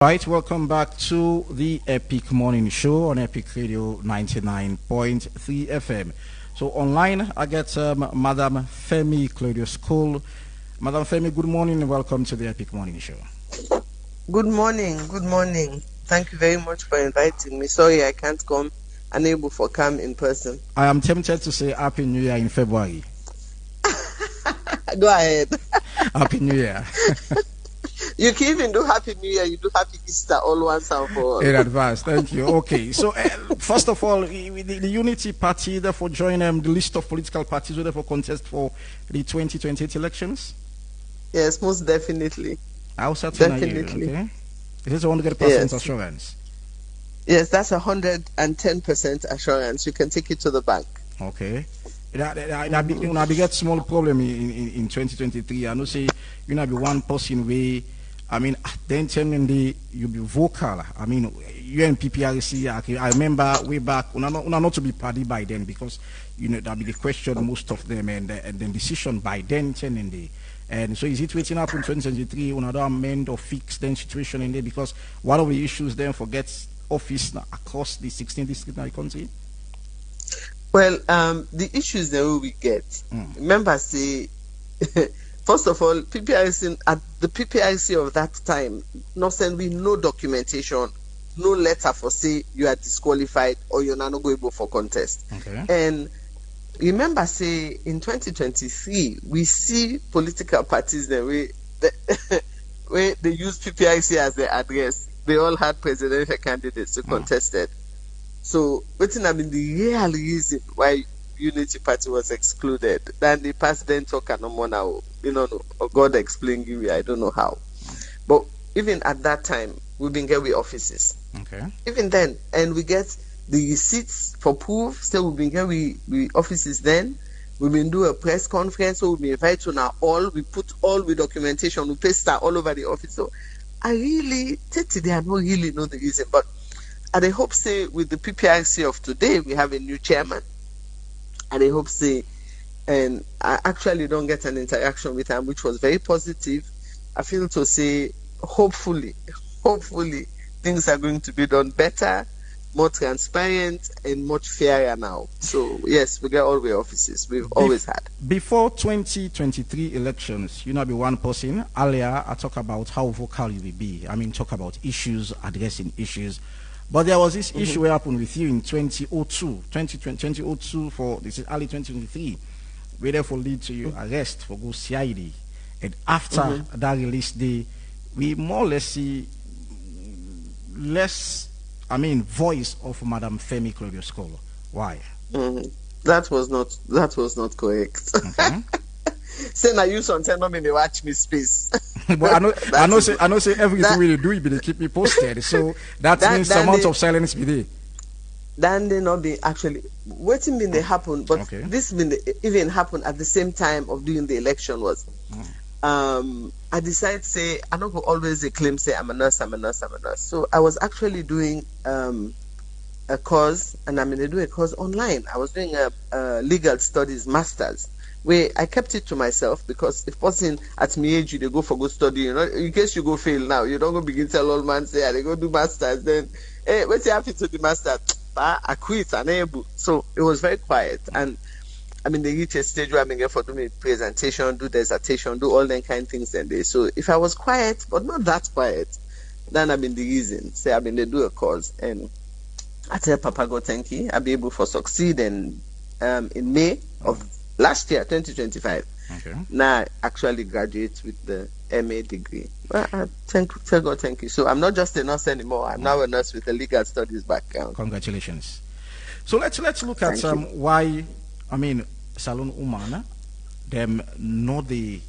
Right, welcome back to the Epic Morning Show on Epic Radio 99.3 FM. So online, I get Madam Femi Claudious School. Madam Femi, good morning and welcome to the Epic Morning Show. Good morning, good morning. Thank you very much for inviting me. Sorry I can't come, unable to come in person. I am tempted to say Happy New Year in February. Go ahead. Happy New Year. You can even do Happy New Year, you do Happy Easter all once and for all. In advance, thank you. Okay, so first of all, the Unity Party, therefore, join the list of political parties who therefore contest for the 2028 elections? Yes, most definitely. How certain are you? Okay. It is 100% assurance. Yes, that's 110% assurance. You can take it to the bank. Okay. That be get small problem in 2023. I know say you know be one person way. I mean, then telling the you be vocal. I mean, you and PPRC. I remember way back. Not to be party by then because you know that be the question most of them and then decision by then telling the. And so is it waiting up in 2023 when other amend or fix then situation in there because one of the issues then forgets office across the 16 districts in the country. Well, the issues that we get. Remember, say. First of all, PPRC at the PPRC of that time, not send we no documentation, no letter for say you are disqualified or you're not going for contest. Okay. And remember, say in 2023, we see political parties the way they use PPRC as their address. They all had presidential candidates who contested. So, waiting I mean the real reason why Unity Party was excluded. Then the past then talk no more now. You know, or God explain you. I don't know how. But even at that time, we've been get we offices. Okay. Even then, and we get the receipts for proof. So we've been get we offices then. We've been do a press conference. So we invite to now all. We put all the documentation. We paste that all over the office. So I really today I don't really know the reason, but I hope say with the PPRC of today we have a new chairman. And I hope say, and I actually don't get an interaction with him, which was very positive. I feel to say, hopefully, things are going to be done better, more transparent, and much fairer now. So, yes, we get all the offices we've always had. Before 2023 elections, you know, be one person. Earlier, I talk about how vocal you will be. I mean, talk about issues, addressing issues. But there was this issue that happened with you in 2002 for this is early 2023, where therefore lead to your arrest for go CID. And after that release day, we more or less see voice of Madam Femi Claudious School. Why? That was not correct. Okay. Say now you sometimes not me watch me space. But I know say everything we do it, but they keep me posted. So that means the amount of silence be there. Then they not be actually waiting been they happen, but this been even happened at the same time of doing the election was. I decided say I not go always claim say I'm a nurse. So I was actually doing a course, and I'm going to do a course online. I was doing a legal studies masters. Where I kept it to myself because if person at my age they go for good study, you know, in case you go fail now, you don't go begin tell old man say they go do masters. Then hey, what's happen to the master? I quit, unable. So it was very quiet, and I mean they reach a stage where I'm going for doing presentation, do dissertation, do all that kind of things. And they so if I was quiet, but not that quiet, then I mean the reason say I mean they do a course and I tell Papa God thank you, I'll be able to succeed in May of last year, 2025. Okay. Now I actually graduate with the MA degree. Well, thank God, thank you. So I'm not just a nurse anymore. I'm now a nurse with a legal studies background. Congratulations. So let's look at why I mean Salon Woman them know they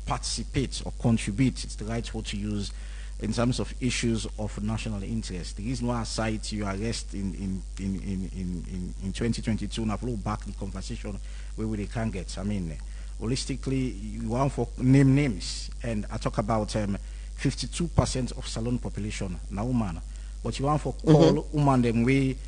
participate or contribute. It's the right word to use in terms of issues of national interest. There is no aside you arrest in 2022 and I follow back the conversation where they can get. I mean, holistically, you want for name names, and I talk about 52% of Salon population now woman, but you want for call woman them way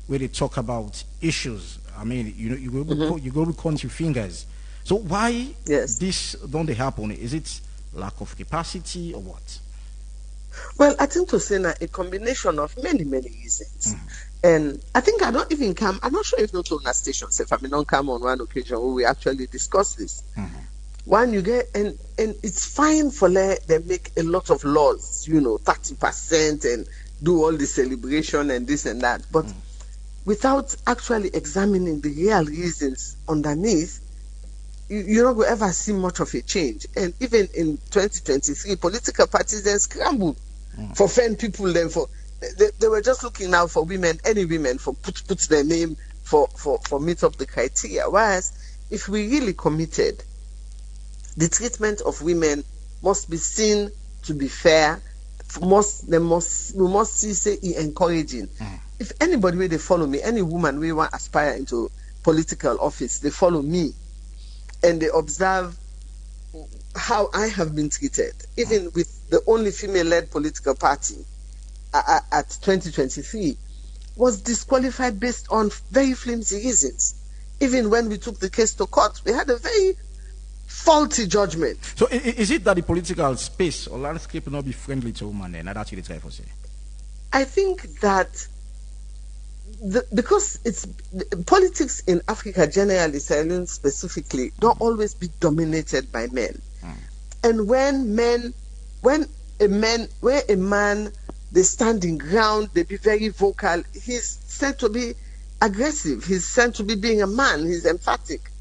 where they talk about issues. I mean, you go to count your fingers. So why this don't they happen? Is it lack of capacity or what? Well, I think to say a combination of many reasons. And I think I don't even come, I'm not sure if not on a station, if I may not come on one occasion where we actually discuss this. One, you get, and it's fine for they make a lot of laws, 30% and do all the celebration and this and that. But without actually examining the real reasons underneath, you're not going to ever see much of a change. And even in 2023, political parties then scrambled for fan people. Then they were just looking now for women, any women, for put their name for meet up the criteria. Whereas if we really committed, the treatment of women must be seen to be fair. We must see say encouraging. If anybody where they follow me, any woman we want aspire into political office, they follow me and they observe how I have been treated, even with the only female-led political party at 2023, was disqualified based on very flimsy reasons. Even when we took the case to court, we had a very faulty judgment. So is it that the political space or landscape will not be friendly to women then? That's what you try to say. I think that because politics in Africa generally, Sierra specifically, don't always be dominated by men. And when a man they stand in ground, they be very vocal, he's said to be aggressive, he's said to be being a man, he's emphatic.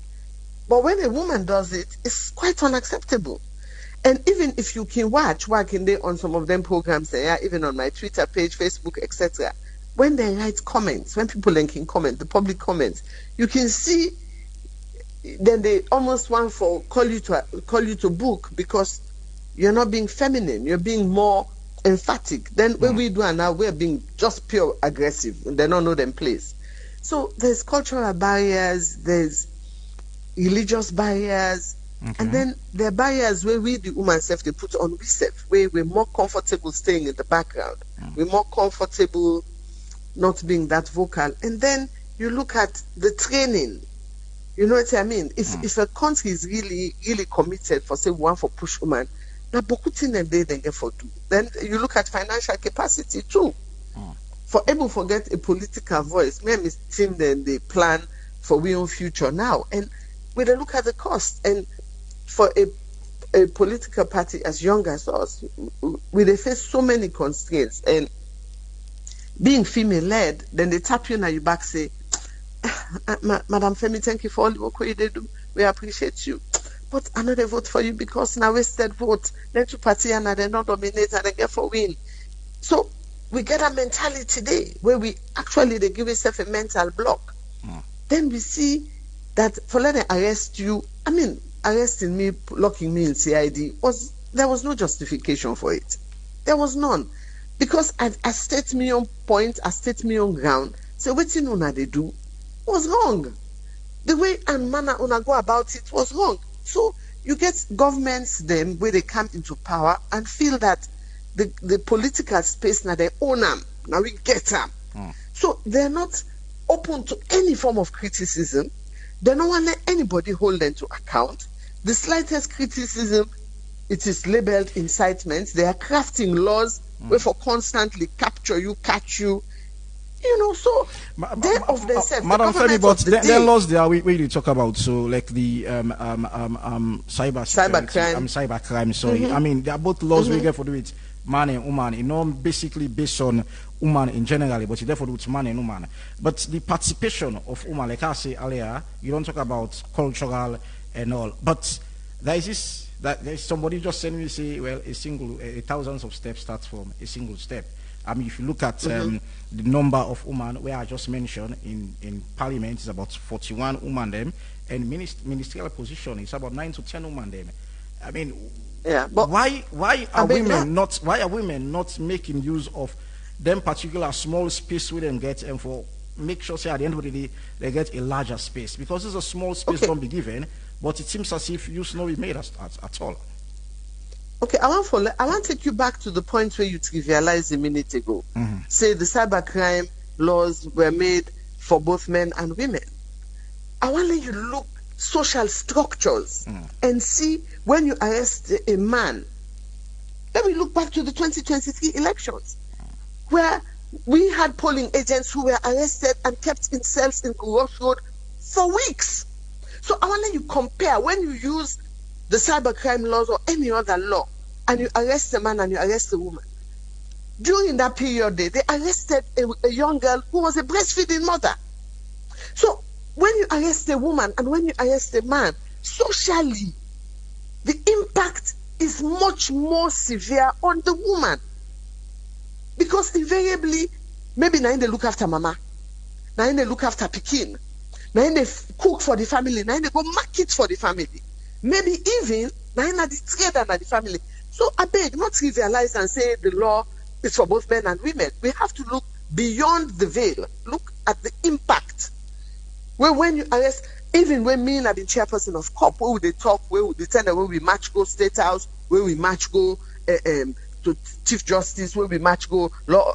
But when a woman does it, it's quite unacceptable. And even if you can watch working there on some of them programs, even on my Twitter page, Facebook, etc., when they write comments, when people can comment, the public comments, you can see then they almost want to call you to book because you're not being feminine, you're being more emphatic. Then when we do now, we're being just pure aggressive, and they don't know them place. So there's cultural barriers, there's religious barriers, and then there are barriers where we, the woman self, they put on we self, where we're more comfortable staying in the background. We're more comfortable not being that vocal. And then you look at the training. You know what I mean? If a country is really committed for say one for push woman, now then you look at financial capacity too. For able to get a political voice, maybe team then they plan for we own future now. And we then look at the cost. And for a political party as young as us, we they face so many constraints. And being female-led, then they tap you on your back, say, Madam Femi, thank you for all the work you do. We appreciate you. But I know they vote for you because now wasted vote. Then two party and they not dominate and they get for win. So we get a mentality today where we actually they give yourself a mental block. Then we see that for letting arrest you, arresting me, locking me in CID there was no justification for it. There was none. Because I state me on point, I state me on ground. So what you know they do was wrong. The way and manner una go about it was wrong. So you get governments them where they come into power and feel that the political space now they own them. Now we get them. So they're not open to any form of criticism. They don't want to let anybody hold them to account. The slightest criticism, it is labeled incitement. They are crafting laws where for constantly capture you, catch you. So they of themselves. Madam Femi, but there are laws there where you talk about, so like the cybercrime. Sorry, they are both laws we get for do it man and woman. Basically based on woman in general, but you therefore do it man and woman. But the participation of woman, like I say earlier, you don't talk about cultural and all. But there is somebody just sent me say, well, thousands of steps starts from a single step. If you look at the number of women where I just mentioned in Parliament, is about 41 women them, and ministerial position is about 9 to 10 women them. But why are women not making use of them particular small space where them get and for make sure say at the end of the day they get a larger space, because it's a small space don't be given, but it seems as if use not be made at all. Okay, I want to take you back to the point where you trivialized a minute ago. Say the cybercrime laws were made for both men and women. I want to let you look social structures and see when you arrest a man Let me look back to the 2023 elections, where we had polling agents who were arrested and kept in cells in Grassroots for weeks. So I want to let you compare when you use the cybercrime laws or any other law and you arrest a man and you arrest a woman. During that period, they arrested a young girl who was a breastfeeding mother. So when you arrest a woman and when you arrest a man, socially, the impact is much more severe on the woman. Because invariably, maybe now they look after mama, now they look after pikin, now they cook for the family, now they go market for the family. Maybe even now the trader and the family. So I beg, not trivialize and say the law is for both men and women. We have to look beyond the veil, look at the impact. Where when you arrest, even when me and I've been chairperson of COP, where would they talk, where would they tell them, where we match go State House, where we match go to Chief Justice, where we match go law,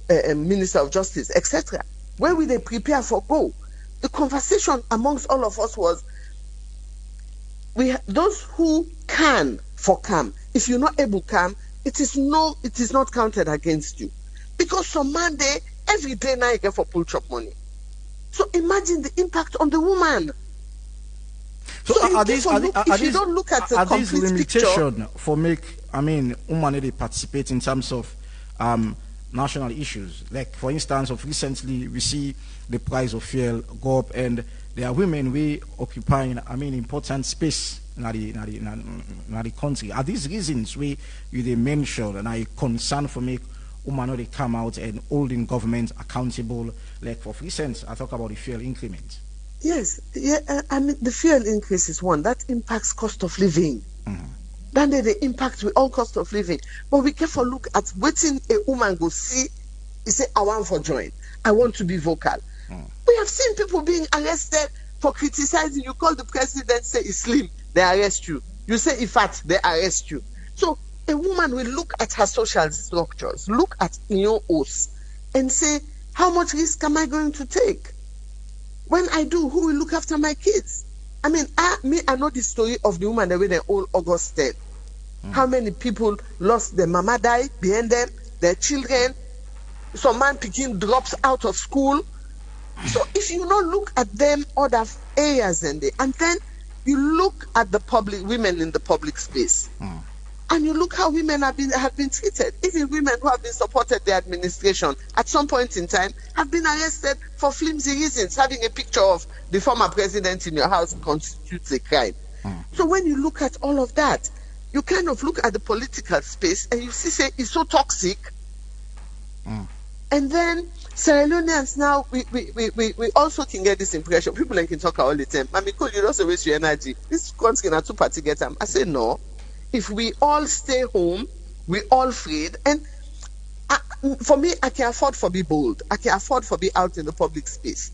Minister of Justice, etc. Where will they prepare for go? The conversation amongst all of us was, those who can for come. If you're not able to come, it is not counted against you. Because some man day, every day now you get for pull chop money. So imagine the impact on the woman. So if you don't look at the complete limitation picture, for women they participate in terms of national issues. Like for instance, recently we see the price of fuel go up, and there are women we occupying important space in the country. Are these reasons we they mention and are concerned for make women they come out and holding government accountable? Like for instance, I talk about the fuel increment. Yes, the fuel increase is one that impacts cost of living. Then the impact with all cost of living. But we careful look at waiting a woman go see, he say, I want for join. I want to be vocal. We have seen people being arrested for criticizing. You call the president, say he's slim, they arrest you. You say if fat, they arrest you. So a woman will look at her social structures, look at your oaths, and say, how much risk am I going to take? When I do, who will look after my kids? I know the story of the woman the way they all August dead. How many people lost their mama died behind them, their children. Some man picking drops out of school. So if you don't look at them other areas and then you look at the public women in the public space. And you look how women have been treated. Even women who have been supported the administration at some point in time have been arrested for flimsy reasons. Having a picture of the former president in your house constitutes a crime. So when you look at all of that, you kind of look at the political space and you say it's so toxic. And then Sierra Leoneans now, we also can get this impression. People can talk all the time. Cool, you don't waste your energy. This country can two party get them. I say no. If we all stay home, we all afraid. And for me, I can afford to be bold. I can afford to be out in the public space.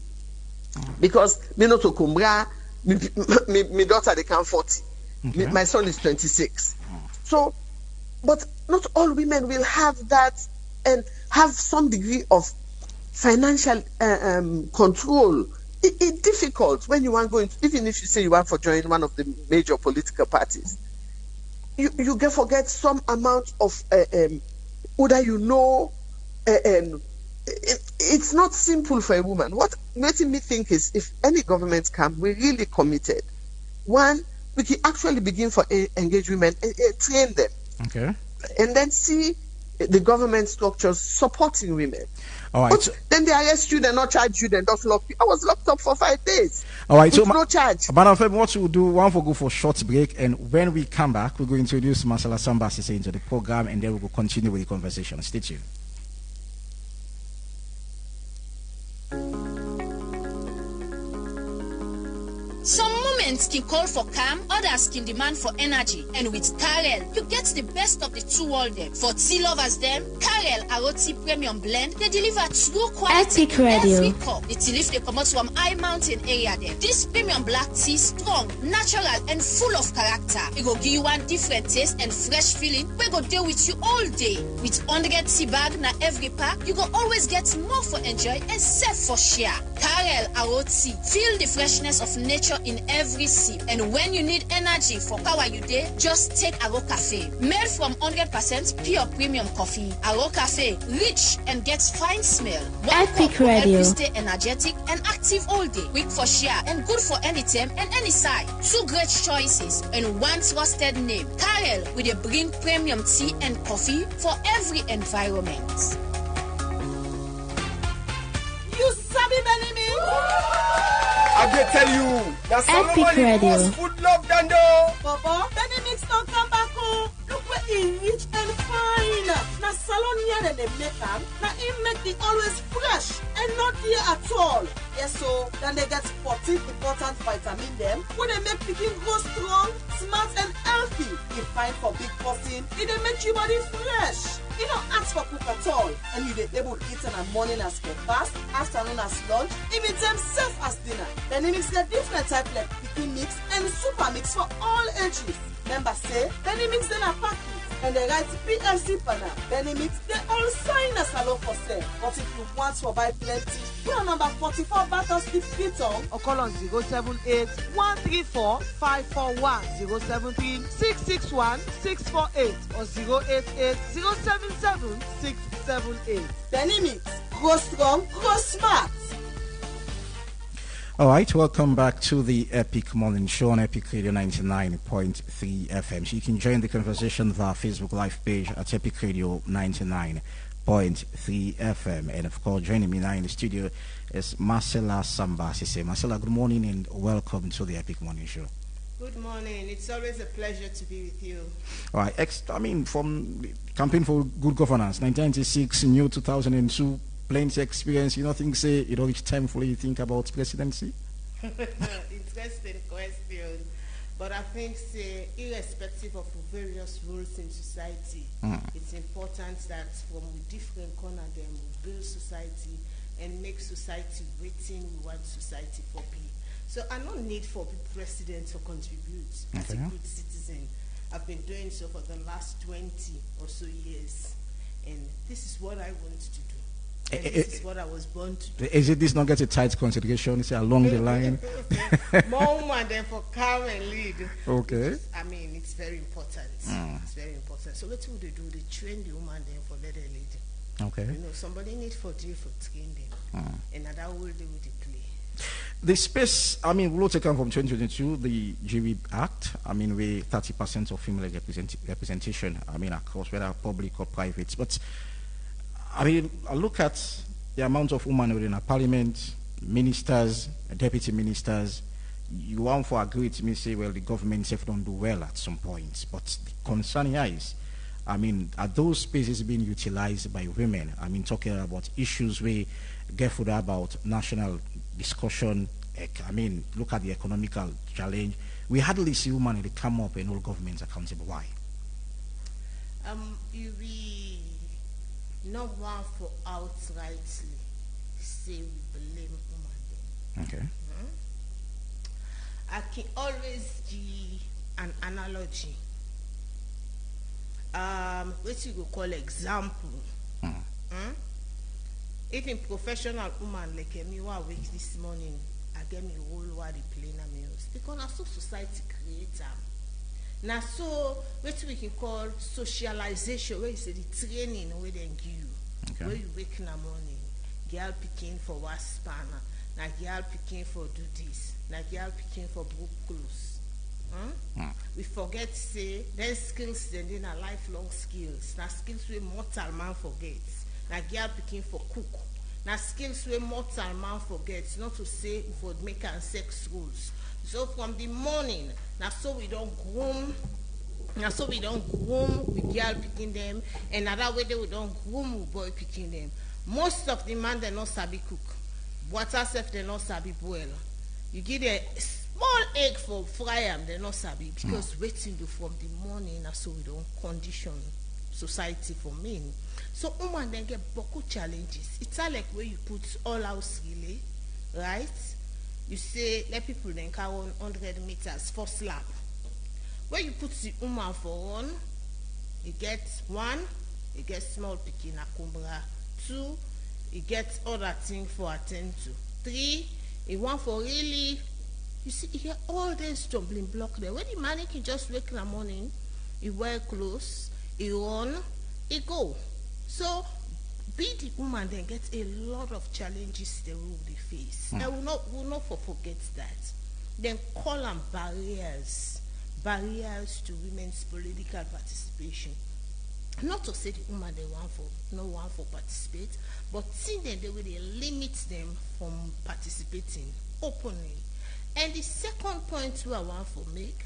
Because me not to Kumbra, my daughter they can 40. My son is 26. So, but not all women will have that and have some degree of financial control. It's difficult when you want going, even if you say you want to join one of the major political parties. You can forget some amount of whether it's not simple for a woman. What making me think is if any government come, we're really committed. One, we can actually begin for engage women and train them. Okay. And then see the government structures supporting women. All right. But then they arrest you, they not charge you, they don't lock you. I was locked up for 5 days. All right. With no charge. But what we'll do, we'll go for a short break, and when we come back, we're going to introduce Marcella Samba into the program, and then we'll continue with the conversation. Stay tuned. Some moments can call for calm, others can demand for energy. And with Karel, you get the best of the two worlds. For tea lovers them, Karel Aroti Premium Blend, they deliver true quality every cup. The tea leaf they come out from high mountain area there. This premium black tea strong, natural and full of character. It go give you one different taste and fresh feeling. We go deal with you all day. With 100 tea bag na every pack, you go always get more for enjoy and save for share. Karel Aroti, feel the freshness of nature in every every sip. And when you need energy for power you day, just take Aro Cafe. Made from 100% pure premium coffee. Aro Cafe, rich and gets fine smell. One Epic cup will help Radio. you stay energetic and active all day. Quick for share and good for any time and any side. Two great choices and one trusted name. Karel with a bring premium tea and coffee for every environment. You sabi Benimi? I can tell you, that's Epic Radio. most food love Dando. Baba, Benimix don't come back home. Look where he rich and fine. Na salon here they make them. Na he make the always fresh and not here at all. Yes, so then they get 14 important vitamin them. When they make picking grow strong, smart and healthy. You find for big person, it they make your body fresh. You don't ask for cook at all, and you they able to eat in the morning as breakfast, afternoon as lunch, even them self as dinner. Then they mix the different type like picking mix and super mix for all ages. Members say, then they mix them a packet and they write PLC panel. Then they mix they all sign a salon for sale. But if you want to buy plenty, put on number 44 Battle Street Piton or call on 078 134 541 073 661 648 or 088 077 678. Benny Mix, grow strong, grow smart. All right, welcome back to the Epic Morning Show on Epic Radio 99.3 FM. So you can join the conversation via Facebook Live page at Epic Radio 99.3 FM. And of course, joining me now in the studio is Marcella Samba. Marcella, good morning and welcome to the Epic Morning Show. Good morning. It's always a pleasure to be with you. All right, from Campaign for Good Governance, 1996, new 2002, plenty experience. You don't think, say, it reach time for you to think about presidency? Interesting question. But I think, say, irrespective of the various roles in society, it's important that from different corners, we build society and make society waiting we want society for be. So I don't need for president to contribute as a good citizen. I've been doing so for the last 20 or so years. And this is what I want to do. And this is what I was born to do. Is it this not get a tight consideration, say, along the line? More woman than for come and lead. Okay. I mean, it's very important. It's very important. So what do they do? They train the woman then for let her lead. Okay. You know, somebody needs for you for train them. And that will do with the play. The space, we'll take on from 2022, the GV Act, where 30% of female representation, across whether public or private. But, I look at the amount of women within a parliament, ministers, deputy ministers. You want to agree with me, say, well, the government itself don't do well at some points. But the concern here is, are those spaces being utilized by women? Talking about issues we get further about national discussion. Look at the economical challenge. We hardly see women come up and hold governments accountable. Why? You be not one for outrightly say we blame women. Okay. I can always give an analogy. What you go call example. If in professional woman like me who are awake this morning, I get me whole while the plane meals. Because now so society creator. Now so what we can call socialization, where you say the training where they give you. Okay. Where you wake in the morning, girl picking for what spanner, now girl picking for do this, now girl picking for book clothes. We forget say there's skills then are lifelong skills. Now skills we mortal man forgets. Now girl picking for cook. Now skills we mortal man forgets. Not to say for make and sex rules. So from the morning, now so we don't groom. Now so we don't groom with girl picking them, and another way we don't groom with boy picking them. Most of the man they not sabi cook. Water self they not sabi boil. You give a small egg for fry them, they not sabi because waiting do from the morning, now so we don't condition society for men. So woman then get beaucoup challenges. It's like where you put all house relay, right? You say let people then carry 100 meters first lap. Where you put the woman for one, you get one, you get small picking a kumbra. 2, you get other thing for attend to. 3, you want for really You see, here all these stumbling block there. When the man can just wake in the morning, he wear clothes, he run, he go. So be the woman then get a lot of challenges they will face. I will not forget that. Then call them barriers to women's political participation. Not to say the woman they want for participate, but see them the way they limit them from participating openly. And the second point I want to make,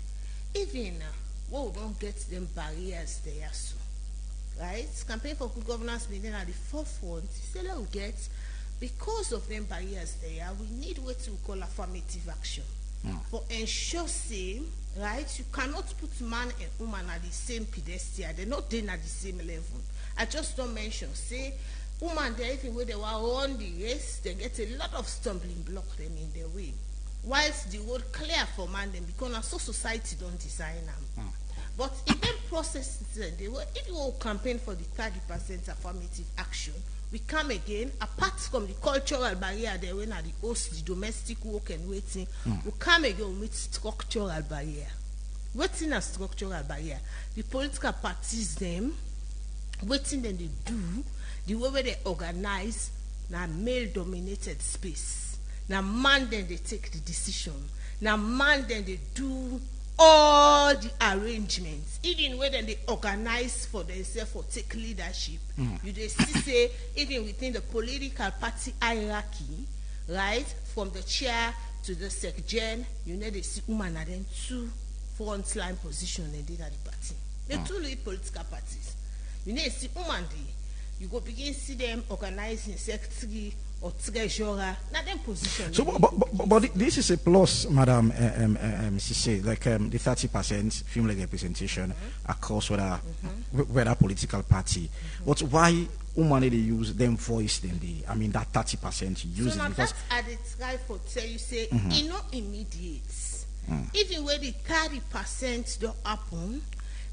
even we don't get them barriers there, so right? Campaign for good governance being at the forefront. Say let we get, because of them barriers there, we need what we call affirmative action. For ensure say, right, you cannot put man and woman at the same pedestal. They're not then at the same level. I just don't mention, say, woman there, even when they were on the race, they get a lot of stumbling block them in their way. Whilst the road clear for man them, because so society don't design them. But in them processes, if you will campaign for the 30% affirmative action, we come again, apart from the cultural barrier there when at the host, the domestic work and waiting, we come again with structural barrier. Waiting a structural barrier. The political parties them, waiting then they do, the way they organize, now male-dominated space. Now man then they take the decision. Now man then they do all the arrangements, even when they organize for themselves for take leadership. You just see say even within the political party hierarchy, right, from the chair to the secretary, you know they see women are then two frontline position they did at the party. The two lead political parties. You know see women you go begin see them organizing secretary or treasurer, not them position. So, but this is a plus, Madam Cisse, like the 30% female representation across whether political party. But why women they use them voice then that 30% use so it? Because that's at the try for tell you say it not immediate. Even when the 30% don't happen,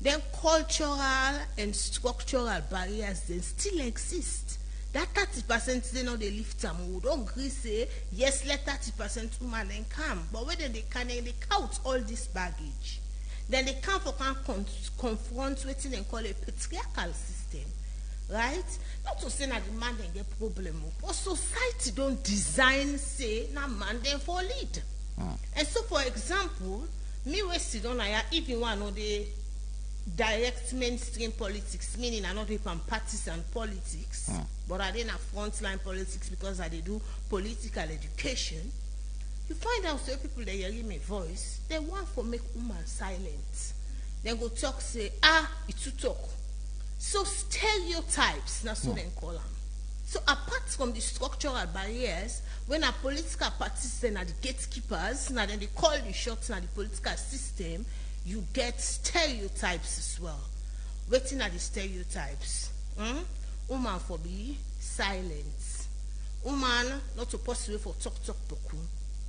then cultural and structural barriers then still exist. That 30% they know they lift them. We don't agree say yes, let 30% women then come. But whether they can they count all this baggage, then they come for confront what they call a patriarchal system, right? Not to say that the man then get problem, but society don't design say na man then for lead. And so, for example, me we sit down here even one of the direct mainstream politics, meaning I not even partisan politics, but I didn't have frontline politics because I do political education. You find out so people they hear my voice, they want to make women silent. They go talk say it's to talk. So stereotypes, that's what they call them. So apart from the structural barriers, when a political parties then are the gatekeepers, now then they call the shots in the political system, you get stereotypes as well. Waiting at the stereotypes. Woman for be silent. Woman not supposed to for talk boku.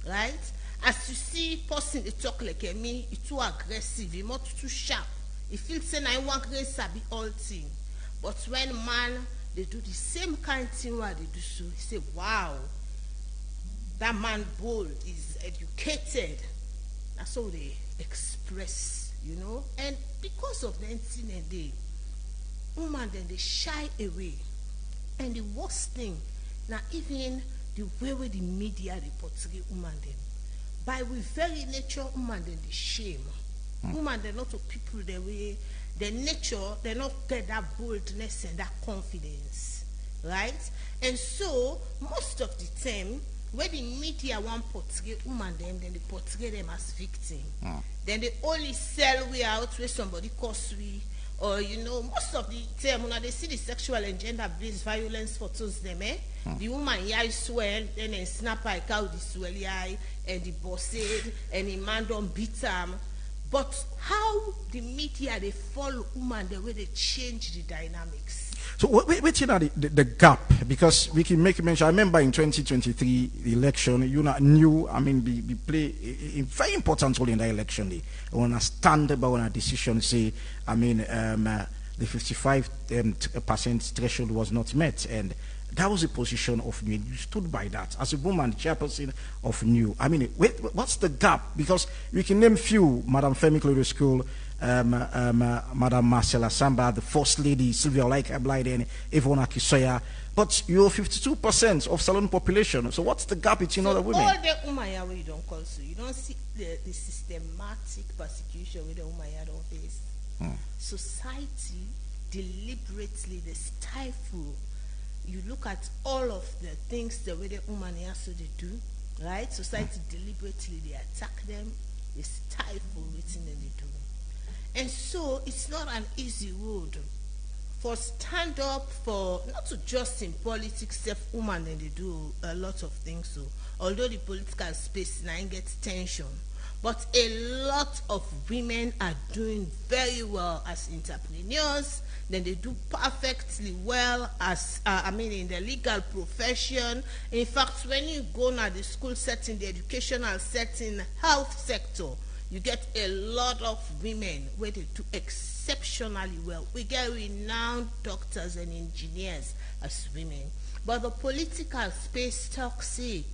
Right? As you see person they talk like me, it's too aggressive, it's not too sharp. It feels saying I want grace be all thing. But when man they do the same kind of thing while they do so, he say, wow, that man bold is educated. That's how they express, you know. And because of the incident, women then they shy away. And the worst thing, now even the way the media they portray women then, by with very nature, women then they shame. Women they're not to people the way their nature, they not get that boldness and that confidence, right? And so most of the time, when the media want portray women them, then they portray them as victim. Then they only sell we out where somebody cause we, or you know, most of the time when they see the sexual and gender-based violence photos them, the woman eye swell, then they snap like out the swell eye, and the bossed, and the man don't beat them. But how the media they follow women the way they change the dynamics. So what's the gap? Because we can make a mention. I remember in 2023 the election, you knew, we play a very important role in the election. Day. On a stand by on a decision, say, the 55% threshold was not met, and that was the position of New. You stood by that as a woman, chairperson of New. I mean, what's the gap? Because we can name few: Madam Femi Claudious School, Madam Marcella Samba, the First Lady Sylvia Olaike and Yvonne Akisoya. But you're 52% of Salon population. So what's the gap between other women? All the Umaya you don't call so. You don't see the systematic persecution with the Umaya don't face. Society deliberately they stifle. You look at all of the things the way the Umaya so they do, right? Society deliberately they attack them, they stifle within them they do. And so it's not an easy road for stand up for not to just in politics, self woman and they do a lot of things so. Although the political space now gets tension, but a lot of women are doing very well as entrepreneurs. Then they do perfectly well as in the legal profession. In fact, when you go now the school setting, the educational setting, health sector, you get a lot of women where they do exceptionally well. We get renowned doctors and engineers as women. But the political space toxic.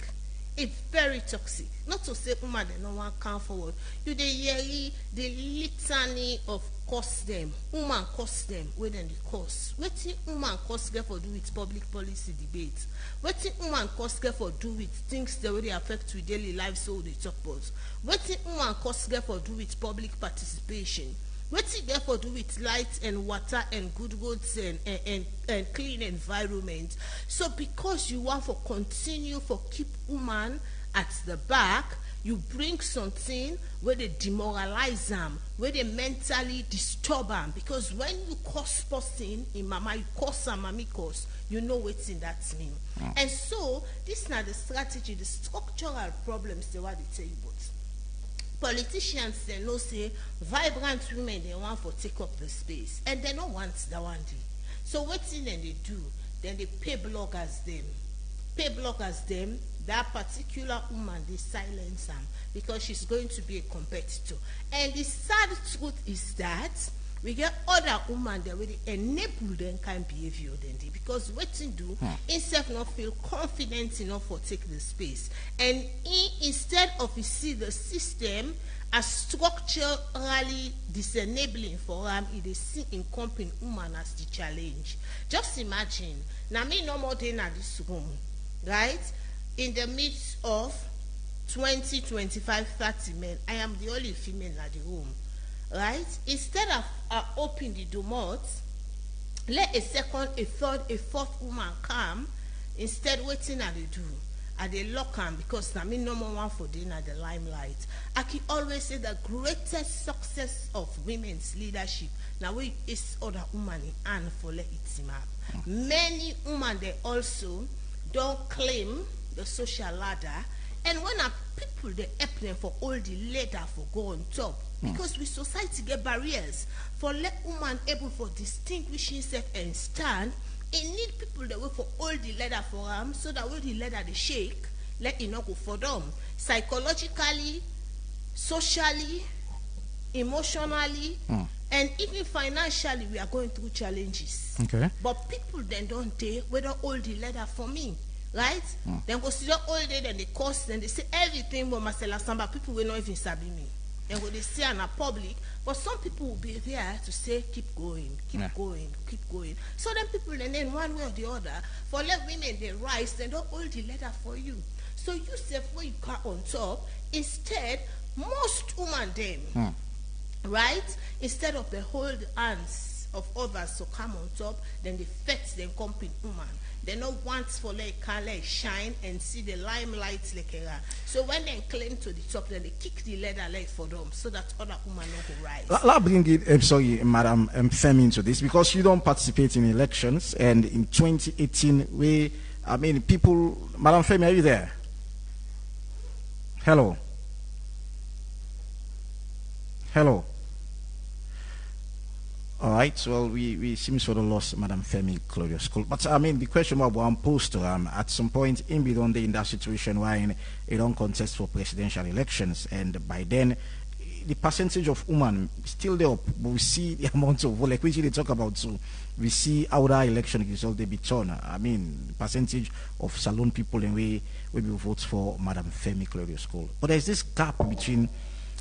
It's very toxic. Not to say woman they no one come forward. You the yearly the litany of cost them. Woman cost them where then the cost. What woman cost get for do with public policy debates? What woman cost get for do with things that really affect with daily life so they talk about? What woman cost get for do with public participation? What's it therefore do with light and water and good roads and clean environment? So because you want to continue for keep woman at the back, you bring something where they demoralize them, where they mentally disturb them. Because when you cause person in mama, you cause some mommy cause, you know what's in that mean. And so this is not the strategy, the structural problems they want to tell you about. Politicians they know say vibrant women they want to take up the space and they don't want that one day. So what's in and they do? Then they pay bloggers them. That particular woman they silence them because she's going to be a competitor. And the sad truth is that we get other women that really enable them kind of behavior than they because what to do instead not feel confident enough for take the space. And instead of you see the system as structurally disenabling for them, it is see incumbent woman as the challenge. Just imagine, now me no more than at this room, right? In the midst of 20, 25, 30 men, I am the only female at the room. Right? Instead of open the door, let a second, a third, a fourth woman come. Instead, waiting at the door, at the lock them because I mean no more one for dinner at the limelight. I can always say the greatest success of women's leadership. Now we is other woman and for let it up. Many women they also don't claim the social ladder, and when people they help them for all the ladder for go on top. Because with society get barriers for let woman able for distinguish himself and stand, it need people that work for all the ladder for them so that when the ladder they shake, let it not go for them. Psychologically, socially, emotionally, and even financially we are going through challenges. Okay. But people then don't dare whether all the ladder for me. Right? Then go see all day, then they cost, then they say everything but Marcella Samba, people will not even sabi me. And when they say in a public, but some people will be there to say, keep going, keep going, keep going. So then people, and then one way or the other, for let women they rise, they don't hold the letter for you. So you say when you cut on top, instead, most women them, right? Instead of the hold hands of others to come on top, then they fetch them company woman. They don't want for like color shine and see the limelight like a. So when they climb to the top, then they kick the ladder like for them so that other women don't rise. Let's bring it, Madam Femi, into this because you don't participate in elections, and in 2018, people. Madam Femi, are you there? Hello. Hello. All right, well, we seem sort of lost Madam Femi Claudious. But the question was one posed to at some point in between in that situation where you don't contest for presidential elections, and by then the percentage of women still there, but we see the amount of like which they talk about. So we see how that election result they be turn. I mean, percentage of Salon people and we will vote for Madam Femi Claudious School. But there's this gap between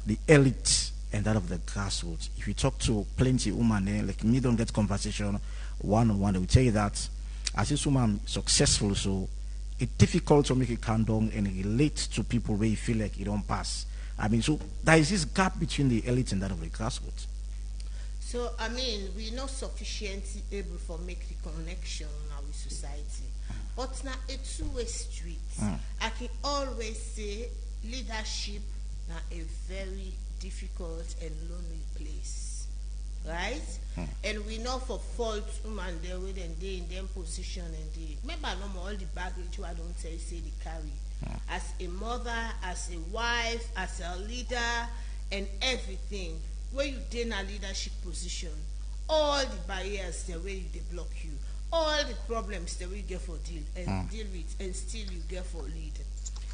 the elite and that of the grassroots. If you talk to plenty of women, like me, don't get conversation one-on-one, they will tell you that as this woman successful, so it's difficult to make a countdown and relate to people where you feel like you don't pass. I mean, so there is this gap between the elite and that of the grassroots. So, I mean, we're not sufficiently able to make the connection now with society. But now a two-way street. I can always say leadership now a very difficult and lonely place. Right? And we know for fault women they with and they in them position and they remember no more all the baggage I don't tell you say they carry. As a mother, as a wife, as a leader, and everything. Where you in a leadership position, all the barriers the way they block you, all the problems the way you get for deal with, and still you get for lead.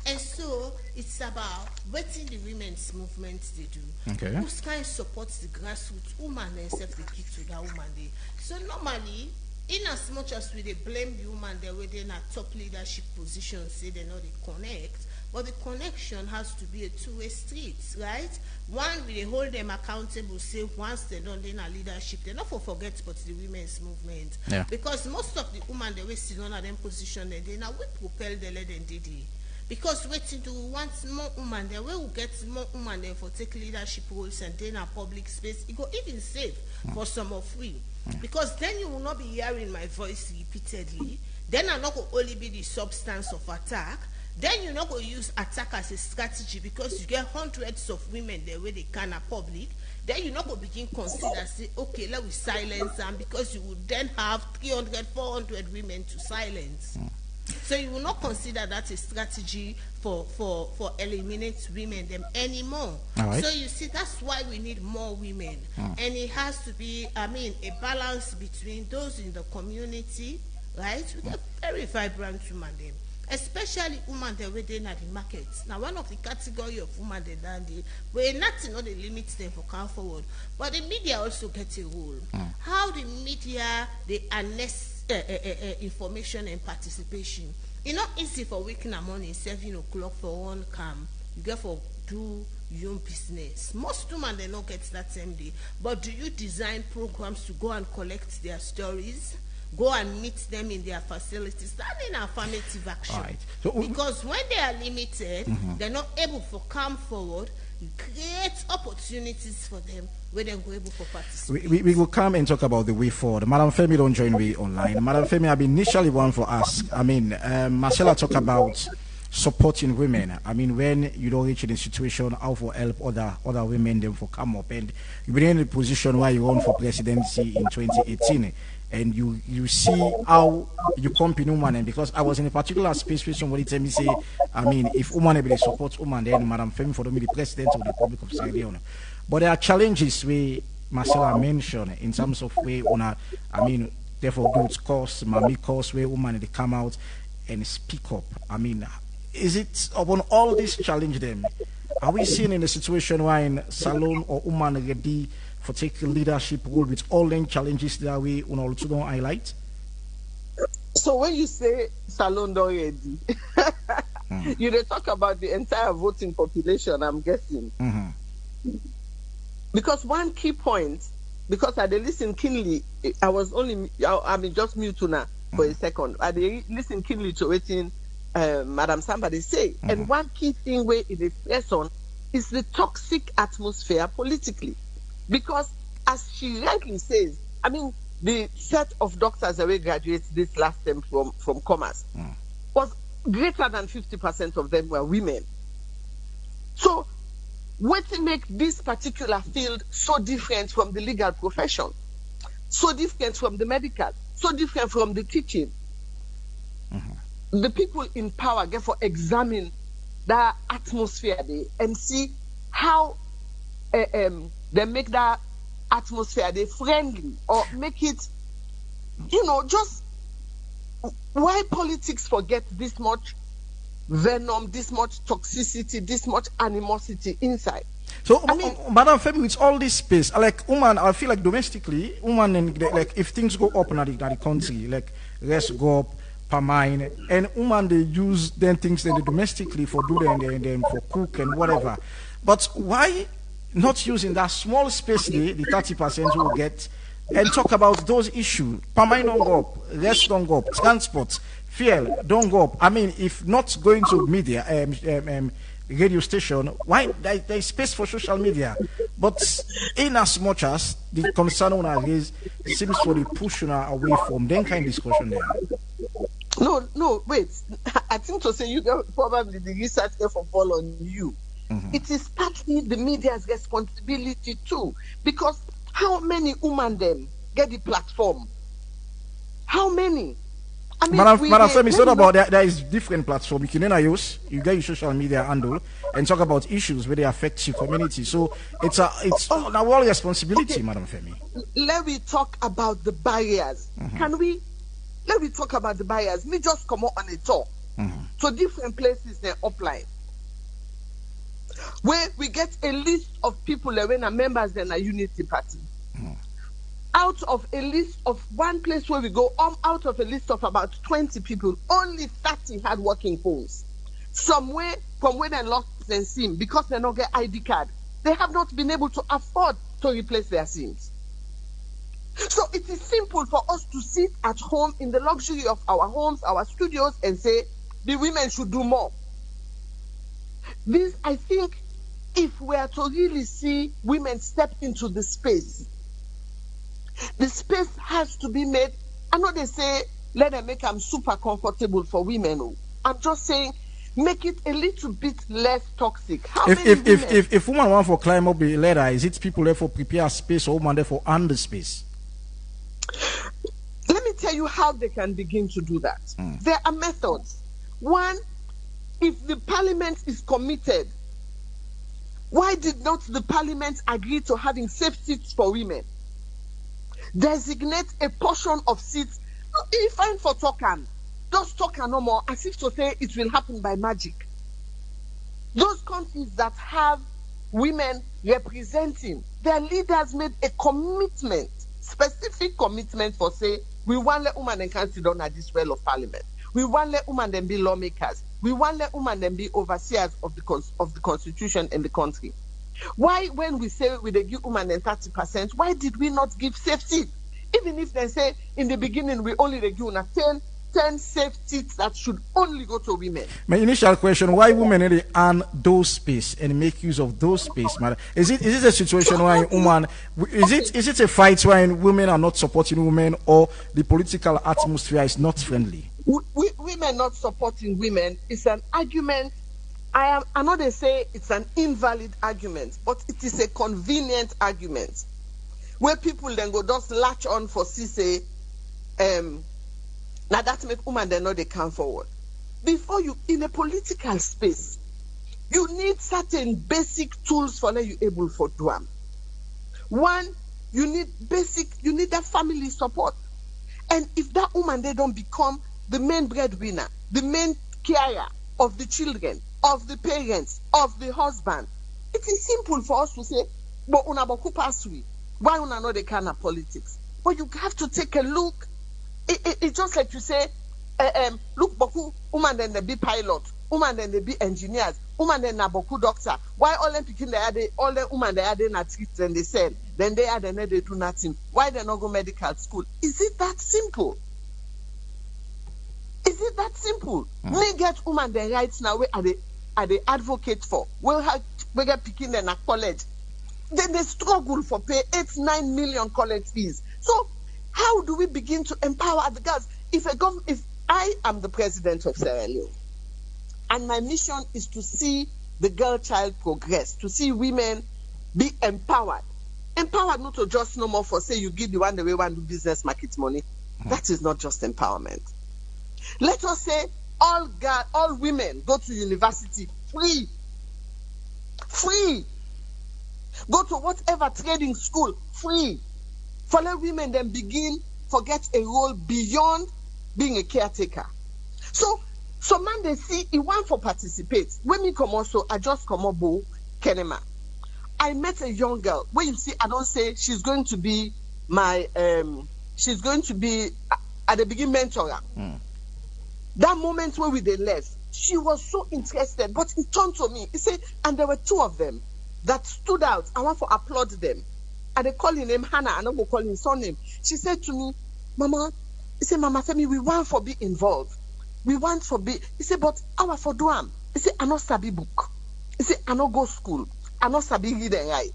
And so it's about what in the women's movement they do. Okay. Who's kind supports the grassroots woman and set the key to that woman day. So normally, in as much as we they blame the woman they're within a top leadership position, say they know they connect, but the connection has to be a two-way street, right? One, we they hold them accountable, say once they don't in a leadership, they not for forget but the women's movement. Yeah. Because most of the women they were still on them position and they now we propel the lead and did it. Because waiting to want more women, then we will get more women then for take leadership roles and then a public space. It go even safe for some of we. Because then you will not be hearing my voice repeatedly. Then I'm not going to only be the substance of attack. Then you're not going to use attack as a strategy because you get hundreds of women there where they can at public. Then you're not going to begin consider say, okay, let me silence them because you would then have 300, 400 women to silence. So you will not consider that a strategy for eliminate women them anymore. Right. So you see, that's why we need more women. And it has to be, I mean, a balance between those in the community, right? We get very vibrant women them. Especially women that within at the market. Now one of the category of women that done the we're not the limit them for come forward. But the media also get a role. How the media they harness information and participation. It's not easy for waking up morning 7 o'clock for one camp. You get for do your own business. Most women they don't get that same day. But do you design programs to go and collect their stories? Go and meet them in their facilities. That is affirmative action. Right. So, because when they are limited, they're not able to come forward, create opportunities for them where they're able to participate. We will come and talk about the way forward. Madam Femi don't join me online. Madam Femi, I've been initially one for ask. I mean, Marcella talk about supporting women. I mean, when you don't reach in a situation, how for help other women them for come up, and you've been in a position where you run for presidency in 2018. And you see how you compete woman, and because I was in a particular space where somebody tell me say, I mean, if woman able to support woman, then Madam Femi for me the president of the Republic of Sierra Leone. But there are challenges we Marcella mentioned in terms of way I mean, therefore goods course, mommy course where woman they come out and speak up. I mean, is it upon all these challenges them? Are we seeing in a situation where in salon or woman ready for taking leadership role with all the challenges that we also don't highlight? So when you say salon already, you dey talk about the entire voting population, I'm guessing. Because one key point, because I dey listen keenly, I mean just mute now for a second. I dey listen keenly to waiting Madam Samba they say. And one key thing where it is press on is the toxic atmosphere politically. Because, as she rightly says, I mean, the set of doctors that we graduated this last term from commerce was greater than 50% of them were women. So, what make this particular field so different from the legal profession, so different from the medical, so different from the teaching? The people in power get for examine that atmosphere there and see how they make that atmosphere they friendly, or make it, just why politics forget this much venom, this much toxicity, this much animosity inside. So, Madam Femi, with all this space, like woman, I feel like domestically, woman, and like if things go up in the country, like rest go up per mine, and woman they use then things then domestically for do and then for cook and whatever. But why not using that small space the 30% will get and talk about those issues? Per mine don't go up, rest don't go up, transport, fuel don't go up. I mean, if not going to media, radio station, why there is space for social media? But in as much as the concern on our raise seems to be pushing away from then kind of discussion there. No, wait. I think to say you probably the research effort fall on you. It is partly the media's responsibility too, because how many women them get the platform? How many? I mean, Madam Femi, it's not about that. There is different platform. You can use, you get your social media handle and talk about issues where they affect your community. So it's an our responsibility, Madam Femi. Let me talk about the barriers. Let me talk about the barriers. Me just come out on a tour to different places in upline, where we get a list of people that are members in a unity party. Out of a list of one place where we go, out of a list of about 20 people, only 30 had working phones. Somewhere from where they lost their SIM because they don't get ID card, they have not been able to afford to replace their SIMs. So it is simple for us to sit at home in the luxury of our homes, our studios, and say the women should do more. This, I think, if we are to really see women step into the space has to be made. I know they say let them make them super comfortable for women. I'm just saying make it a little bit less toxic. If women want for climb up the ladder, is it people there for prepare space or women there for under space? Let me tell you how they can begin to do that. There are methods. One, if the parliament is committed, why did not the parliament agree to having safe seats for women? Designate a portion of seats. If fine for talking, just talk no more, as if to say it will happen by magic. Those countries that have women representing, their leaders made a commitment, specific commitment for say, we want let women and can sit down at this well of parliament. We want let women then be lawmakers. We want let women then be overseers of the constitution in the country. Why, when we say we give women 30%, why did we not give safe seats? Even if they say in the beginning we only give 10 safe seats that should only go to women. My initial question: why women need to earn those space and make use of those space, madam? Is it a situation where women? Is it a fight where women are not supporting women, or the political atmosphere is not friendly? Women not supporting women is an argument. I know they say it's an invalid argument, but it is a convenient argument where people then go just latch on for say, now that make women they know they come forward. Before you in a political space, you need certain basic tools for you able for do them. One, you need that family support, and if that woman they don't become the main breadwinner, the main carer of the children, of the parents, of the husband, it is simple for us to say, but una boku pass we. Why una know the kind of politics? But you have to take a look. It's just like you say, look, boku woman then they be pilot, woman then they be engineers, woman then na boku doctor. Why all them picking all the woman they are they not treat and they sell, then they are then they do nothing. Why they not go medical school? Is it that simple? Is it that simple? Me get woman the rights now where are they advocate for? Well, we get picking them at college. Then they struggle for pay 8-9 million college fees. So how do we begin to empower the girls? If I am the president of Sierra Leone, and my mission is to see the girl child progress, to see women be empowered. Empowered not to just no more for say you give the one the way one do business market money. That is not just empowerment. Let us say all women go to university free. Go to whatever trading school free. For let women then begin forget a role beyond being a caretaker. So man they see he want for participate. When me come also, I just come up bo kenema. I met a young girl where you see, I don't say she's going to be my, she's going to be at the beginning mentor. That moment where we they left, she was so interested, but it turned to me. He said, and there were two of them that stood out. I want to applaud them. And they call him name Hannah, and I'm going to call him son name. She said to me, Mama, he said, Mama Femi, we want for be involved. We want for be. He said, but our for do am. He said, I not sabi book. He said, I not go school. I not sabi read and write.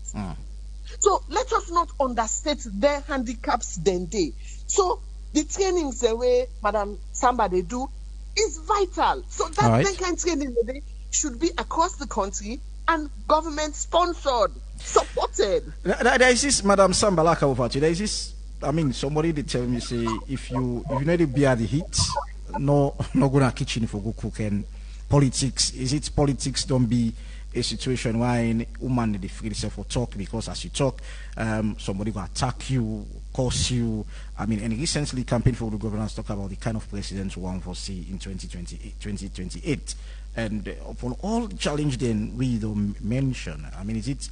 So let us not understate their handicaps then day. So the trainings the way Madam Samba they do is vital. So that kind of training should be across the country and government sponsored, supported. There is this, Madam Samba, like over to there is this. I mean, somebody did tell me say if you need to be at the heat, no go to kitchen for go cook. And politics, is it politics don't be a situation where woman need to free themselves for talk, because as you talk, somebody will attack you, curse you. I mean, and recently campaign for the governance talk about the kind of president we want to see in 2028. And upon all challenge then we don't mention, I mean, is it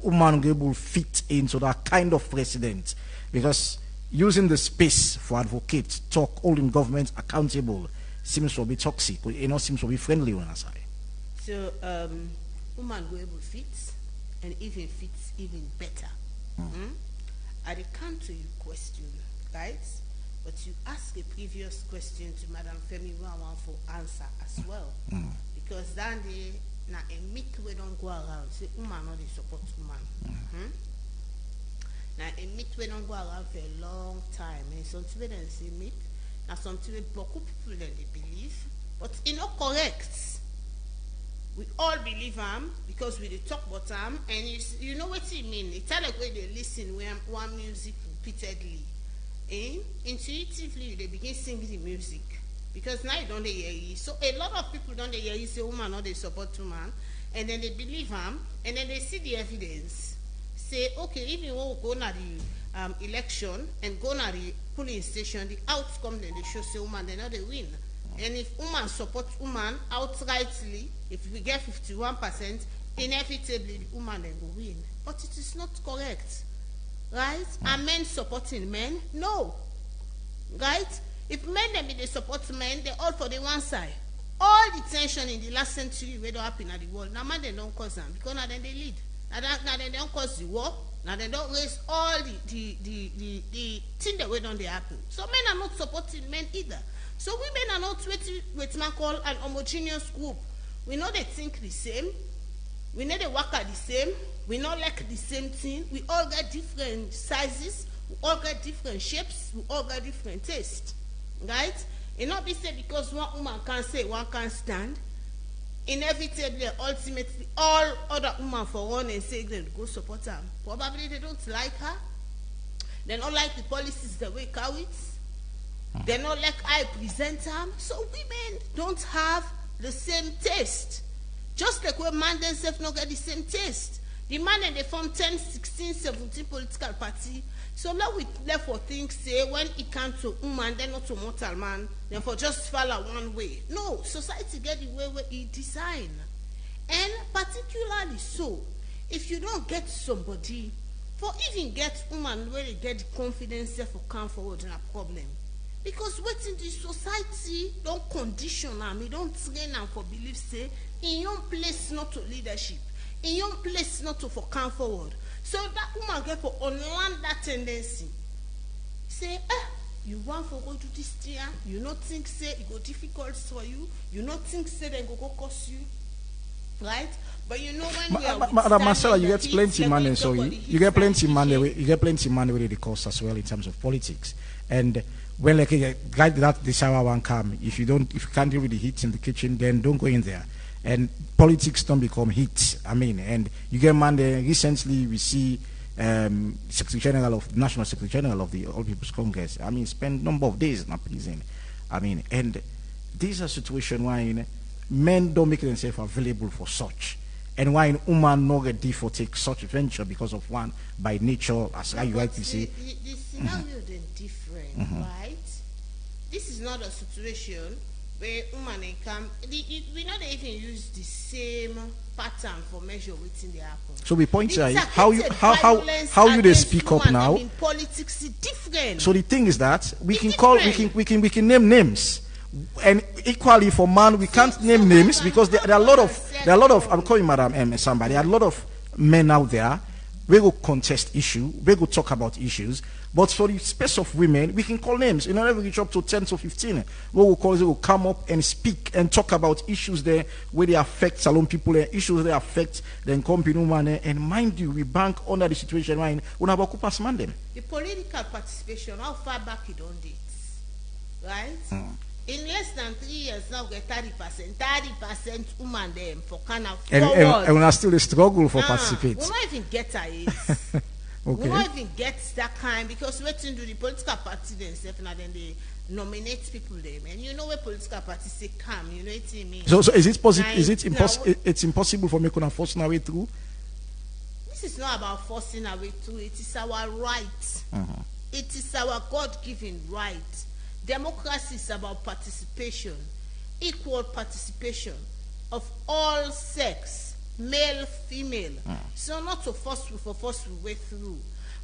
woman will fit into that kind of president? Because using the space for advocate, talk, holding government accountable seems to be toxic. It not seems to be friendly on our side. So, woman will able fit, and even fits even better. I come to you question, right? But you ask a previous question to Madam Femi, who I want for answer as well, because then they now a myth we don't go around say woman not they support woman. Now a myth we don't go around for a long time, and something we don't say myth. Now something we beaucoup people that they believe, but it's not correct. We all believe because we talk about and you know what it mean. It's like when they listen one music repeatedly, intuitively they begin singing the music, because now you don't hear you. So a lot of people don't hear you say woman or they support woman, and then they believe and then they see the evidence. Say okay, even when we go to the election and go to the polling station, the outcome then they show say woman they know they win. And if woman supports woman outrightly, if we get 51%, inevitably the woman then will win. But it is not correct, right? Are men supporting men? No, right? If men then be they support men, they all for the one side. All the tension in the last century we don't happen at the world. Now man they don't cause them, because now then they lead. Now they don't cause the war. Now they don't raise all the thing that we don't they happen. So men are not supporting men either. So women are not what man call an homogeneous group. We know they think the same. We know they work at the same. We not like the same thing. We all got different sizes. We all got different shapes. We all got different tastes. Right? It not be said because one woman can't say, one can't stand. Inevitably, ultimately, all other women for one and say they go support her. Probably they don't like her. They don't like the policies that we carry it. They're not like I present them. So women don't have the same taste. Just like when man themselves not get the same taste. The man and they form 10, 16, 17 political party. So now we left for things say when it comes to woman, then not to mortal man, then for just follow one way. No, society get the way where it design. And particularly so, if you don't get somebody, for even get woman where they get the confidence for come forward in a problem. Because waiting the society don't condition them, it don't train them for belief say in your place not to leadership, in your place not to for come forward. So that woman get for unlearn that tendency. Say, you want for go to this thing, you not think say it go difficult for you, you not think say they go cost you, right? But you know when we are Marcella, you get plenty money, so you get plenty money. You get plenty money with the cost as well in terms of politics. And when like a guy that the shower one come, if you can't deal with the heat in the kitchen, then don't go in there. And politics don't become heat. I mean, and you get money. Recently, we see National Secretary General of the All People's Congress. I mean, spend number of days in a prison. I mean, and these are situations where men don't make themselves available for such. And why in woman no get for take such venture because of one by nature, as you rightly say. The scenario is different, right? This is not a situation where woman come, we not even use the same pattern for measure within the happen. So we point out how you they speak up now. In politics is different. So the thing is that we can name names, and equally for man we can't name names because there are a lot of I'm calling Madam Samba. There are a lot of men out there. We will contest issue. We will talk about issues. But for the space of women, we can call names. In order to reach up to 10 to 15, what we call is we will come up and speak and talk about issues there where they affect Salon people, issues they affect the company woman. And mind you, we bank under the situation right now. The political participation, how far back it on it, right? In less than 3 years now, we get 30% women them for kind of forward. And we are still a struggle for participate. We don't even get it. Okay. We don't even get that kind because we do the political party themselves and then they nominate people them. And you know where political parties say come, you know what I mean? So is it possible? Is it impossible? It's impossible for me to force our way through. This is not about forcing our way through. It is our right. It is our God-given right. Democracy is about participation, equal participation of all sex, male, female. So not to force way through,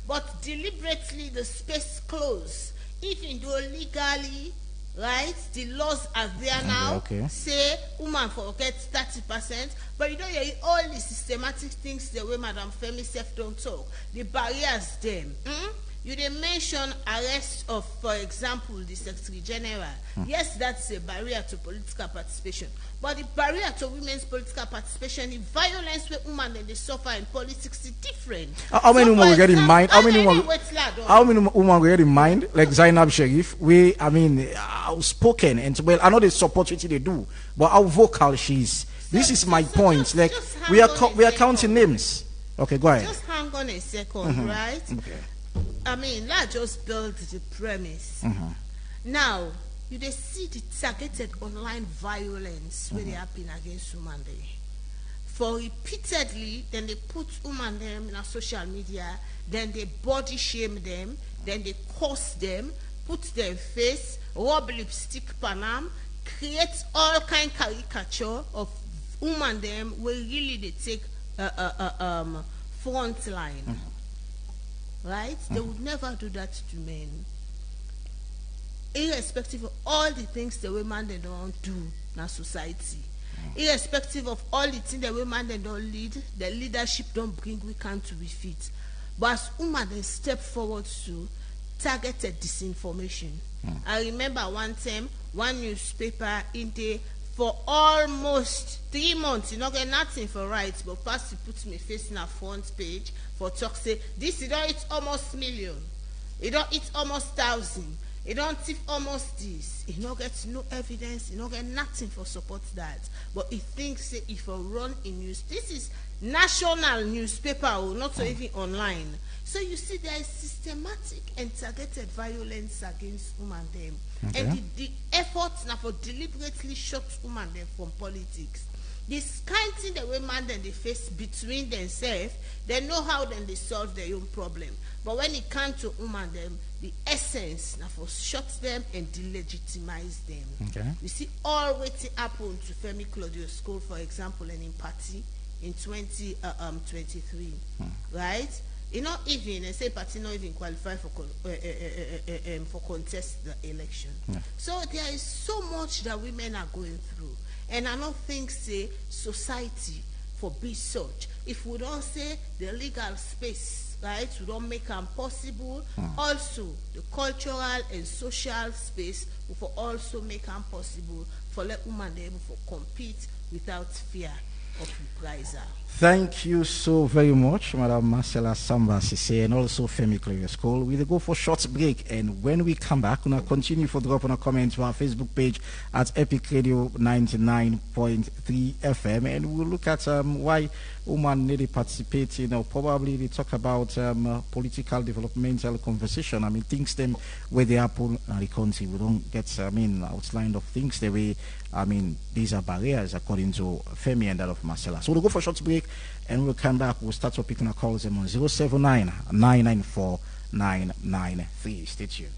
but deliberately the space closed. Even though legally, right, the laws are there now. Say woman forget 30%, but you don't hear all the systematic things the way Madam Femi self don't talk. The barriers them. You did mention arrest of, for example, the Secretary General. Yes, that's a barrier to political participation. But the barrier to women's political participation, the violence with women and they suffer in politics is different. How many women we get in mind? How many women we get in mind? Like Zainab Sharif, outspoken and well, I know they support what they do, but how vocal she is. This is my point. Like we are counting names. Okay, go ahead. Just hang on a second, right? Okay. Let's just build the premise. Now, you see the targeted online violence where they happen against women. For repeatedly, then they put women them in social media, then they body shame them, then they curse them, put their face, rub lipstick panam, create all kind of caricature of women them where really they take front line. Right? They would never do that to men. Irrespective of all the things the women they don't do in society. Irrespective of all the things the women they don't lead, the leadership don't bring we can to be fit. But as women they step forward to targeted disinformation. I remember one time, one newspaper in the for almost 3 months, you not get nothing for rights, but first he puts me facing a front page for talk say this, you don't eat almost million, you don't eat almost 1,000, you don't tip almost this. You don't get no evidence, you don't get nothing for support that. But he thinks say if I run in news, this is national newspaper or not so even online. So you see there is systematic and targeted violence against women them. And the efforts now for deliberately shut women them from politics. This kind of thing the women then they face between themselves, they know how then they solve their own problem. But when it comes to women them, the essence now for shut them and delegitimize them. You see all what happened to Femi Claudious school, for example, and in party in 2023, right? You know, even they say party not even qualify for contest the election. So there is so much that women are going through, and I don't think say society for be such. If we don't say the legal space, right, we don't make them possible. Also, the cultural and social space will also make them possible for let women able to compete without fear of reprisal. Thank you so very much, Madam Marcella Samba Sise, and also Femi Claudious Cole. We'll go for a short break, and when we come back, we'll continue for drop on a comment to our Facebook page at Epic Radio 99.3 FM, and we'll look at why women need to participate. Probably they talk about political developmental conversation. Things them where they happen in the country. We don't get, outline of things the way. These are barriers according to Femi and that of Marcella. So we'll go for a short break, and we'll come back. We'll start picking our calls on 079-994-993. Stay tuned.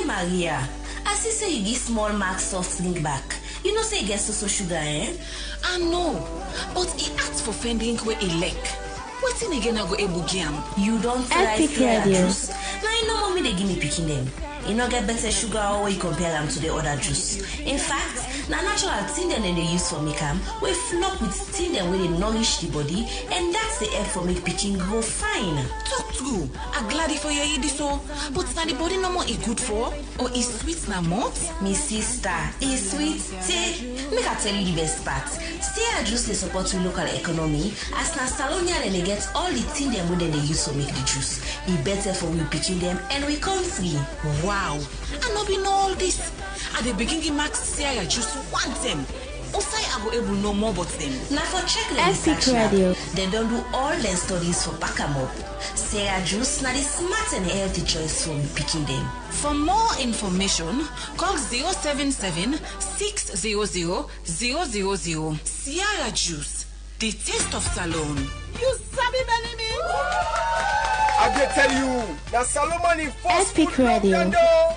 Maria, I see say you give small mark soft link back. You know say you get so sugar, eh? I know, but he asked for friend drink where he like. What's in again I go able game? You don't try Sierra juice. Now you know mommy they give me picking them. You know get better sugar or you compare them to the other juice. In fact, now natural thing them they use for make them, we flop with thing them where they nourish the body, and that's the help for make picking grow fine. Talk true. I'm glad for you eat this so, but now the body no more is good for, or is sweet na mouth? Me sister, is sweet tea. Make I tell you the best part. Sierra juice they support the local economy, as na Salonia and they get all the thing them where they use to make the juice. It better for we picking them and we come free. Wow, I not be know all this. At the beginning, Max Sierra juice want them. Also, I go able know more about them. Now for check the research lab, they don't do all their studies for back 'em up. Sierra juice now the smart and healthy choice for picking them. For more information, call 077 600 000. Sierra juice, the taste of Salon. You sabi Benny. I can tell you, the Salomon first Epic Radio.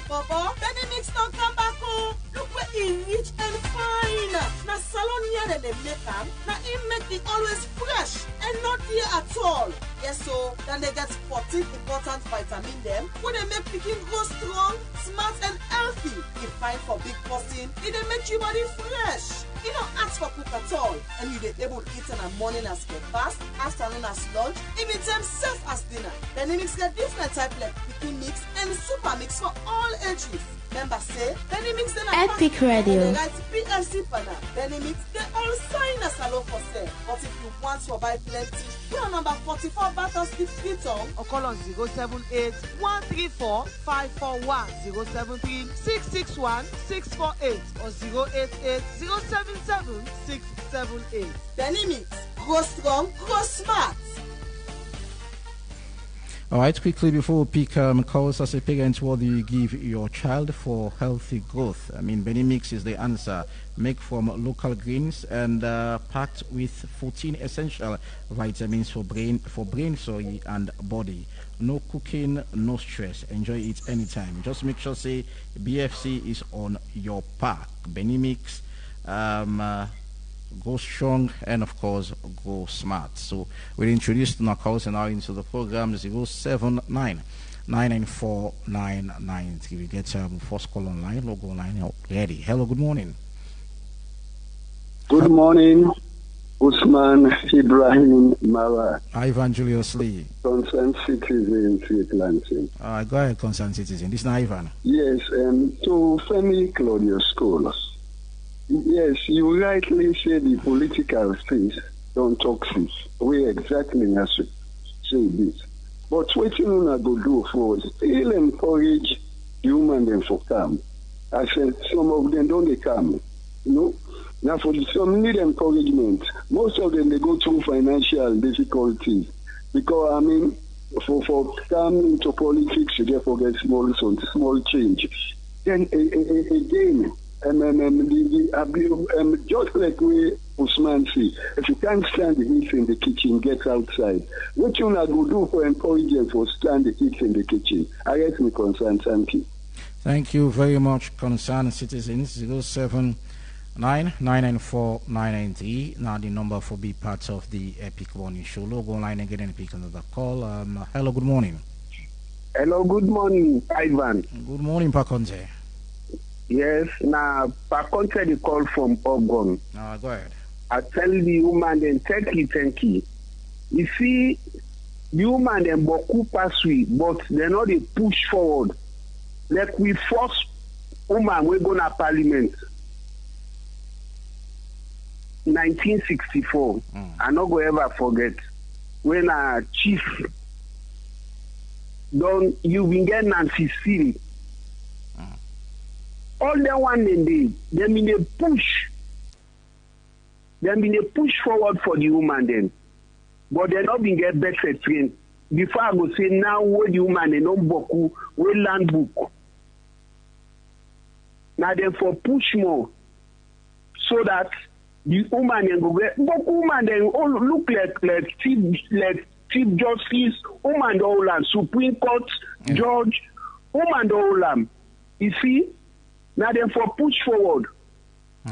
Papa, Benny Mix don't come back home. Look where he rich and fine. Na salon here they make them. Na he make it always fresh and not here at all. Yes, so then they get 14 important vitamin them. When they make picking grow strong, smart and healthy. It fine for big person. It they make your body fresh. You don't ask for cook at all, and you they able to eat in the morning as breakfast, afternoon as lunch, even time safe as dinner. Then they mix get different type like picking mix and super mix for all ages. Members say, then they mix them Epic Radio. And they write PLC panel. Then they mix they all sign a salon for sale. But if you want to buy plenty, we are number 44 Battle Street, Freetown, or call on 078 134 541 073 661 648 or 088 077 678. Benny Mix, grow strong, grow smart. All right, quickly before we pick calls as a parent, what do you give your child for healthy growth? I mean, Benny Mix is the answer. Made from local greens and packed with 14 essential vitamins for brain, sorry, and body. No cooking, no stress. Enjoy it anytime. Just make sure say BFC is on your pack. Benny Mix. Go strong and of course go smart. So we'll introduce our calls now into the program 079 994 993. We get first call online, logo online ready. Hello, good morning. Good morning, Usman Ibrahim Mara. Ivan Julius Lee. Concerned citizen, Lansing. Go ahead, concerned citizen. This is Ivan. Yes, to Femi Claudious scholars. Yes, you rightly say the political space don't toxic. We exactly have to say this. But what you know go do for us, still encourage human them for come. I said some of them don't come. You know? Now for some need encouragement. Most of them they go through financial difficulties. Because I mean for come into politics you therefore get small change. Then again just like we Usman see, if you can't stand the heat in the kitchen, get outside. What you not go do for encouraging for stand the heat in the kitchen? I guess me concern. Thank you. Thank you very much, concerned citizens. 079 994 993. Now the number for be part of the Epic Morning Show. Logo online again and pick another call. Hello, good morning. Hello, good morning, Ivan. Good morning, Pakonte. Yes, now Pakonte the call from Ogon. Go ahead. I tell the woman then thank you. You see, the woman then boku pass we, but they not they push forward. Like we force woman we go na parliament. 1964. I not go ever forget when a chief don't you been get Nancy City. All the one they mean they push. They mean they push forward for the woman then. But they not been get better trained. Before I go say now what the woman they don't boku, we land book. Now then for push more so that the woman then go get boku woman then all look like Chief Justice, woman the whole Supreme Court, Judge, woman the whole You see, now then for push forward.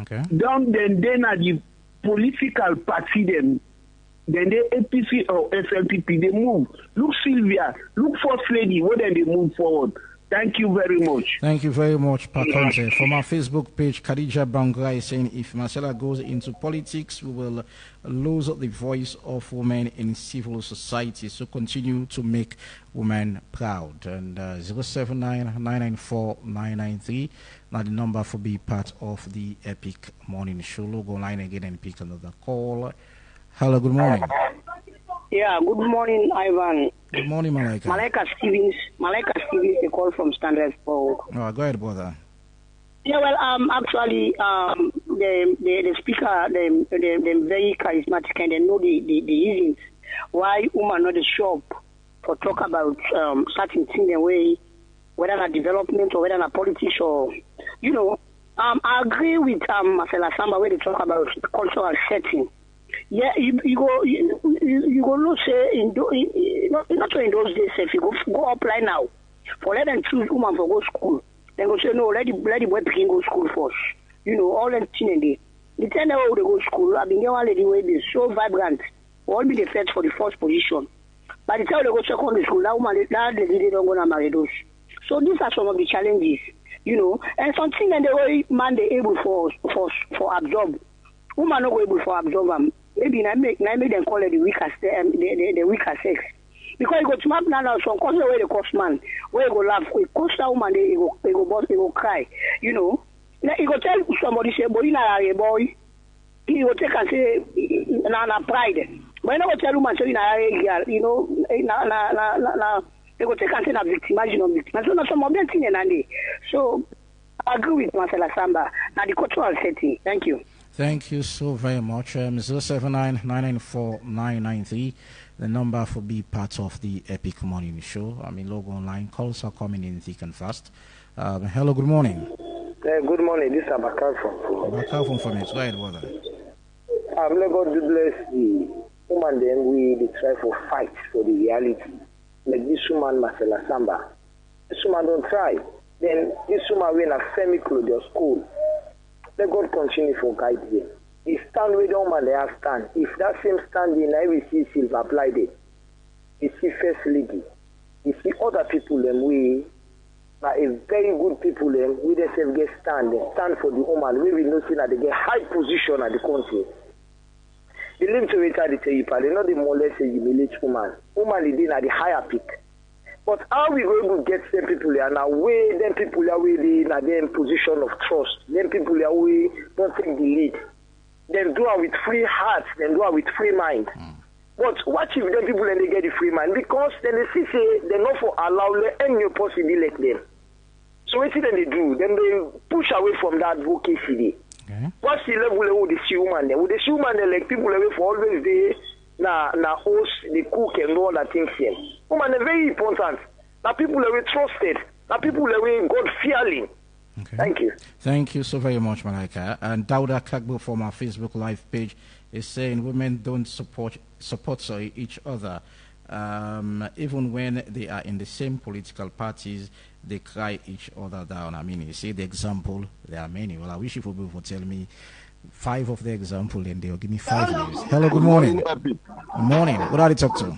Okay. Down then at the political party then the APC or SLPP they move. Look Sylvia, look First Lady, what then they move forward. Thank you very much. Thank you very much, Pakonte. From our Facebook page, Khadija Bangra is saying, if Marcella goes into politics, we will lose the voice of women in civil society. So continue to make women proud. And 079-994-993, now the number for be part of the Epic Morning Show. Logo line again and pick another call. Hello, good morning. Yeah, good morning, Ivan. Good morning, Malaika. Malaika Stevens, they call from Standard Sport. Oh, go ahead, brother. Yeah, well, actually, the speaker, the very charismatic, and they know the reasons why women not show up for talk about certain things the way, whether not development or whether not politics or, you know, I agree with Marcella Samba where they talk about cultural setting. Yeah, you go look say not in those days if you go apply now for let them choose woman for go school, then go say no, let the boy begin go school first. You know, all them thing and they tell them how they go school. I been one lady way be so vibrant, all be the first for the first position. By the time they go secondary school, that woman that lady don't gonna marry those. So these are some of the challenges, you know, and something and the way man they able for absorb. Woman not able for absorb them. Maybe I make them call it the weaker sex. Because you go to map now some cause where the cost man, where you go laugh, we cost that woman they go cry. You know. You go tell somebody say boy na a boy, he go take and say na pride. But you not go tell woman say na a girl, you know, na they go take and say na victimization of victim. So some of them thing and so I agree with Marcella Samba. Now the cultural setting. Thank you. Thank you so very much. 079-994-993, the number for be part of the Epic Morning Show. I mean, logo online calls are coming in thick and fast. Hello, good morning. Good morning. This is Abakar from Femi. Go ahead, brother. Let God bless the woman. Then we try for fight for the reality. Like this woman, Marcella Samba. This woman don't try. Then this woman win a Femi Claudious school. Let God continue for guide them. The stand with the woman they have stand. If that same standing, I will see Silver applied it. You see First Lady. You see other people them we are a very good people them we themselves get stand. They stand for the woman. We will not see that they get high position at the country. The live to it at the tell you, they not the more or less a humiliate woman. Woman is in at the higher peak. But how we going to get them people here now? Way them people are really in them position of trust. Them people are we don't take the lead. Then do it with free heart. Then do it with free mind. But what if them people and they get the free mind? Because then they see say they not for allow any possibility like them. So what then they do? Then they push away from that vocation. Okay. What's the level of the human then? With the human then like people away for always there. Na host, the cook and all that things here. Woman are very important. Now people are trusted. Now people are God fearing. Okay. Thank you. Thank you so very much, Malaika. And Dauda Kagbo from our Facebook Live page is saying women don't support each other. Even when they are in the same political parties, they cry each other down. I mean, you see the example, there are many. Well, I wish you would be able to tell me 5 of the example and they'll give me 5 years. Hello, good morning. Good morning. What are you talking to?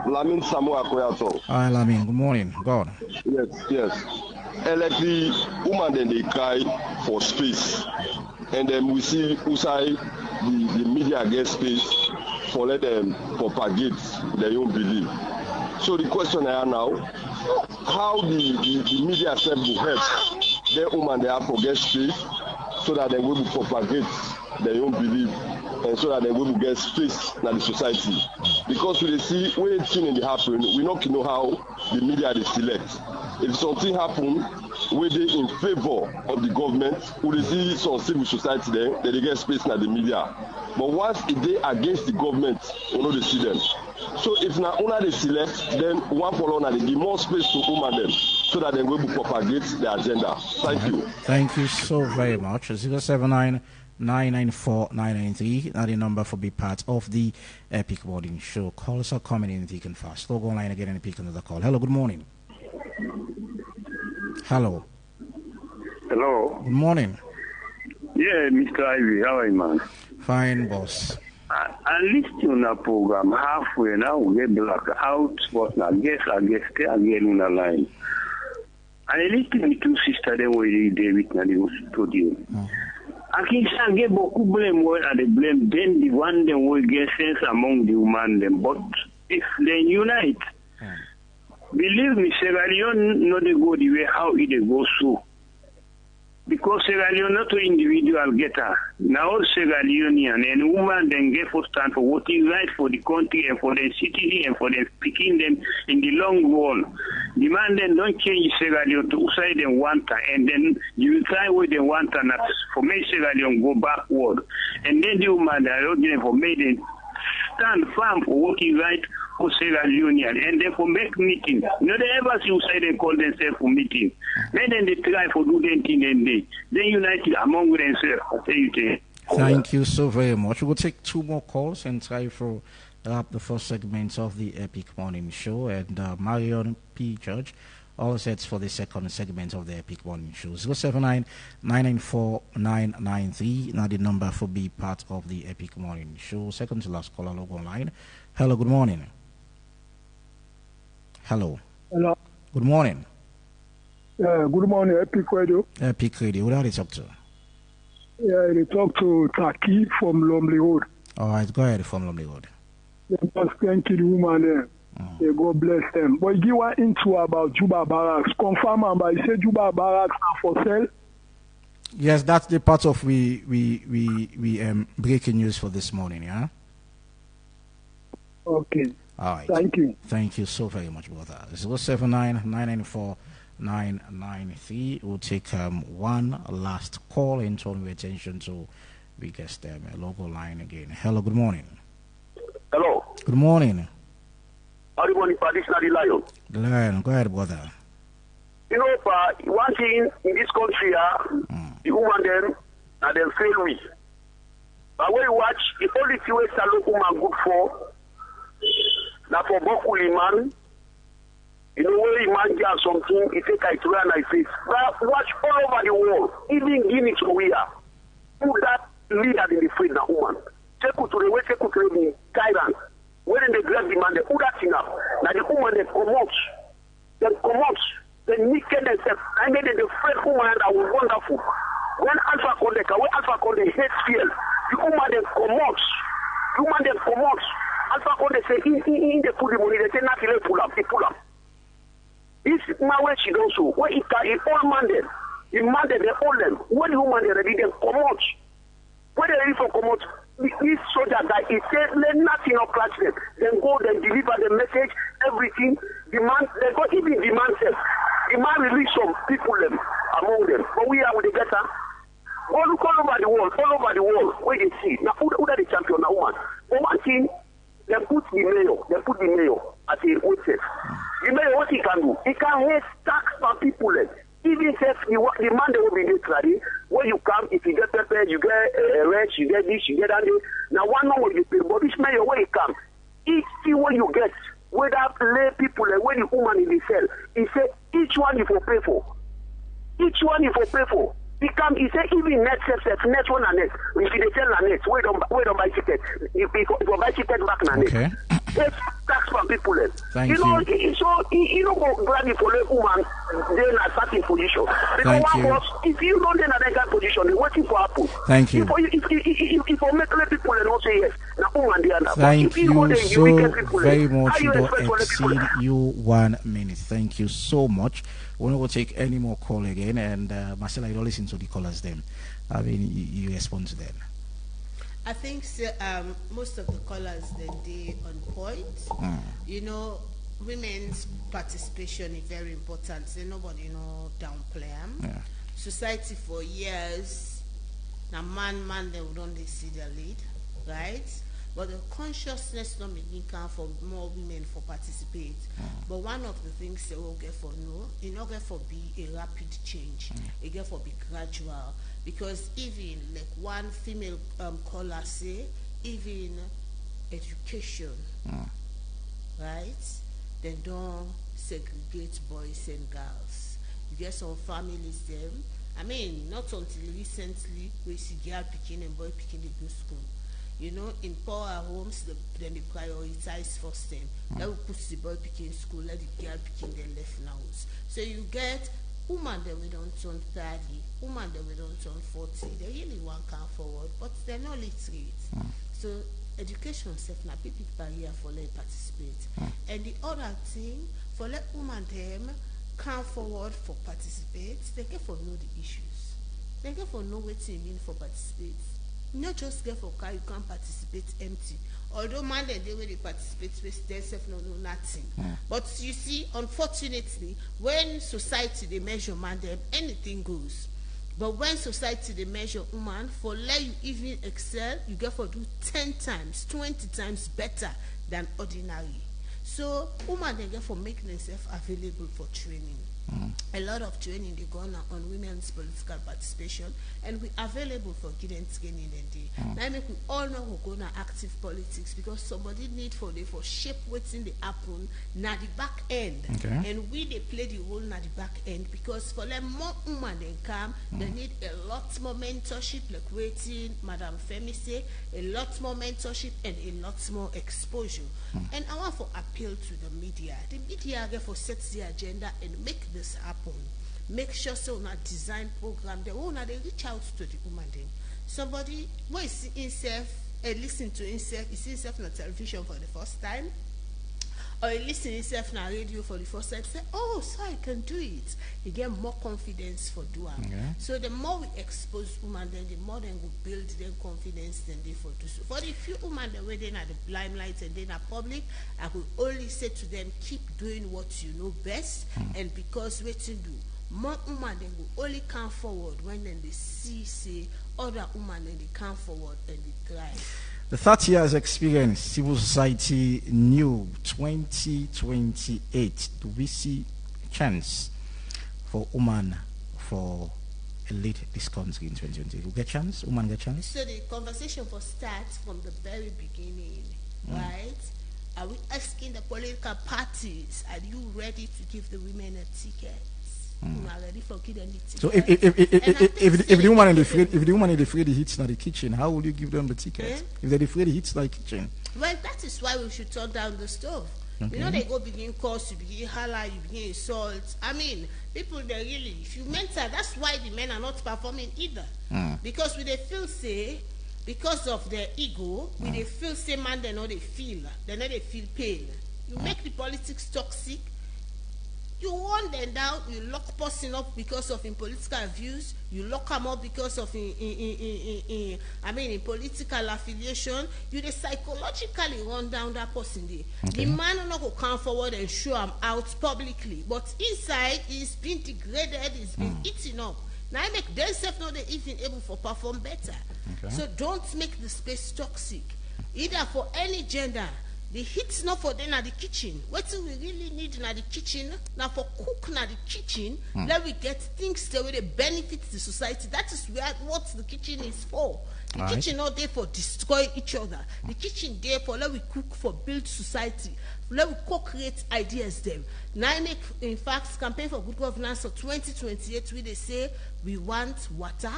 Lamin Samoa Koyato. Hi, Lamin. Good morning. God. Yes. And like the woman then they cry for space. And then we see outside the media get space for let them propagate their own belief. So the question I have now, how the media self will help the woman they have to get space so that they will propagate their own belief and so that they will get space in the society. Because we see when things happen, we don't know how the media they select. If something happen where they in favor of the government, we see some civil society there, they get space in the media. But once they against the government, we know they see them. So if now owner they select, then one for owner they give more space to woman them so that they will propagate their agenda. Thank you. Thank you so very much. 079-994-993. Now the number for be part of the Epic Morning Show. Calls are coming in thick and fast. Go online again and pick another call. Hello, good morning. Hello. Hello. Good morning. Yeah, Mr. Ivy, how are you, man? Fine, boss. I listened to the program halfway now, we get black out, but I guess, stay again on the line. And I listened to two sisters, they were there with the studio. I can get beaucoup blame where they blame, then the one them will get sense among the women them. But if they unite, believe me, Sierra Leone not they go the way how it go so. Because Sierra Leone not to individual getter. Now Sierra Leonean and women then get for stand for what is right for the country and for the city and for them picking them in the long run. The man then don't change Sierra Leone to side them want and then you try where they want and for me Sierra Leone go backward. And then the woman that are for me then stand firm for what is right for Sierra Leonean and then for make meeting. No, they ever see who say they call themselves for meeting. Then they try for do them thing and they united among themselves. I tell you. Thank you so very much. We'll take two more calls and try for wrap the first segment of the Epic Morning Show. And Marion P. Church all sets for the second segment of the Epic Morning Show. 079-994-993. Now the number for be part of the Epic Morning Show. Second to last caller log online. Hello, good morning. Hello. Hello. Good morning. Good morning, Epic Radio. Epic Radio. Who are they talk to? Yeah, they talk to Taki from Lumley Road. All right, go ahead from Lumley Road. They must thank the woman there. They God bless them. But you went into about Juba Barracks. Confirm, but you say Juba Barracks are for sale? Yes, that's the part of we breaking news for this morning, yeah? Okay. All right. Thank you. Thank you so very much, brother. 079-994-993. We'll take one last call and turn your attention to we guess them a local line again. Hello, good morning. Hello. Good morning. Good morning, this is the Lion. The Lion, go ahead, brother. You know, one thing in this country, the woman them and them fail with. But when you watch, the only thing we salute woman good for, now for Bokuli man, you know, when a man gets something, he take a try and I face. But watch all over the world, even Guinea to we are. Who that leader in the field now, woman? Take to the way, take to the tyrant. When they grab the man, they put that thing up. Now the woman, they come they naked themselves. I made it the friend woman that was wonderful. When Alpha Condé, hate fear, the woman, they come out. Alpha Condé say, in the put the money, they say, nothing, they pull up. This man, when she does so, when it all man them, they hold them. When the woman, they ready, they come out. When they ready for come out, this soldier guy, he said, let nothing of clutch them. Then go, then deliver the message, everything. Demand, they got even demand self. Demand release some people them, among them. But we are with the better. All over the world, where they see. Now, who are the champion now, woman? But one thing, they put the mayor at the outset. The mayor, what he can do? He can hate tax for people. Even if the man that will be neutrally, when you come, if you get pepper, you get rent, you get this, you get that. Now, one man will be paid, but this mayor, when he comes, each thing when you get, whether lay people and when the woman in the cell, he said, each one you will pay for. He come, he say, even next one and next. If they tell the next, we don't buy ticket. If you buy ticket back na next. Okay. It's tax for people. Thank you. Know, so you don't go grab it for the woman, they're in a certain position. Because if you don't in a negative position, they're waiting for Apple. Thank you. If you make people and not say yes, now woman they are not. Thank you so very much. You don't exceed you 1 minute. Thank you so much. We will take any more call again, and Marcella, you don't listen to the callers then. I mean, you respond to them. I think most of the callers they on point. You know, women's participation is very important. So nobody downplay them. Yeah. Society for years, now man they would only see their lead, right? But the consciousness not making count for more women for participate. But one of the things they will get for in order for be a rapid change, it get for be gradual. Because even like one female caller say, even education, right? They don't segregate boys and girls. You get some families them, I mean, not until recently we see girl picking and boy picking the go school. You know, in poor homes, then they prioritize first them. Then we put the boy picking school, let the girl picking the left now. So you get woman that we don't turn 30, woman that we don't turn 40. They really want to come forward, but they're not literate. So education self na big barrier for them participate. And the other thing, for let woman them come forward for participate, they get for know the issues. They get for know what it mean for participate. Not just get for car you can't participate empty. Although man they where they participate with themselves no nothing. But you see, unfortunately, when society they measure man them, anything goes. But when society they measure woman, for let you even excel, you get for do 10 times, 20 times better than ordinary. So woman they get for making themselves available for training. A lot of training they go on women's political participation, and we available for getting training and day. Now make we all know who go na active politics because somebody need for shape what's in the happen na the back end. And we they play the role na the back end because for them more women then come, they need a lot more mentorship, like waiting Madam Femi say, a lot more mentorship and a lot more exposure. And I want to appeal to the media. The media therefore sets the agenda and make this happen. Make sure so not design program they will not they reach out to the woman then. Somebody who is see himself and listen to himself, he see himself on television for the first time, or he listen himself on radio for the first time, say, oh, so I can do it. He get more confidence for doing. So the more we expose women, then the more then we build their confidence than they for do so. For the few women that were then at the limelight and then at public, I will only say to them, keep doing what you know best, and because what you do, more women then will only come forward when then they see say other women then they come forward and they thrive. The 30 years experience, civil society new 2028. Do we see chance for women for lead this country in 2020? We get chance? Women get chance? So the conversation for starts from the very beginning, right? Are we asking the political parties, are you ready to give the women a ticket? Ready for giving the ticket? So if the woman is afraid the hits not the kitchen, how will you give them the ticket? If they're afraid the hits not the kitchen? Well, that is why we should turn down the stove. You know, they go begin curse, you begin holler, you begin insult. I mean, people they really, if you mentor, that's why the men are not performing either. Because we they feel say, because of their ego, we they feel say man they know they feel pain. You make the politics toxic. You want them down, you lock person up because of in political views, you lock them up because of in political affiliation, you they psychologically run down that person there. The man will not go come forward and show him out publicly, but inside he's been degraded, he's been eaten up. Now I make themselves know they're even able to perform better. So don't make the space toxic, either for any gender. The heat's not for them at the kitchen. What do we really need in the kitchen? Now for cook in the kitchen, let we get things that will benefit the society. That is what the kitchen is for. The kitchen not there for destroy each other. The kitchen there for let we cook for build society. Let we co-create ideas there. Now I make, in fact, campaign for good governance for 2028 where they say we want water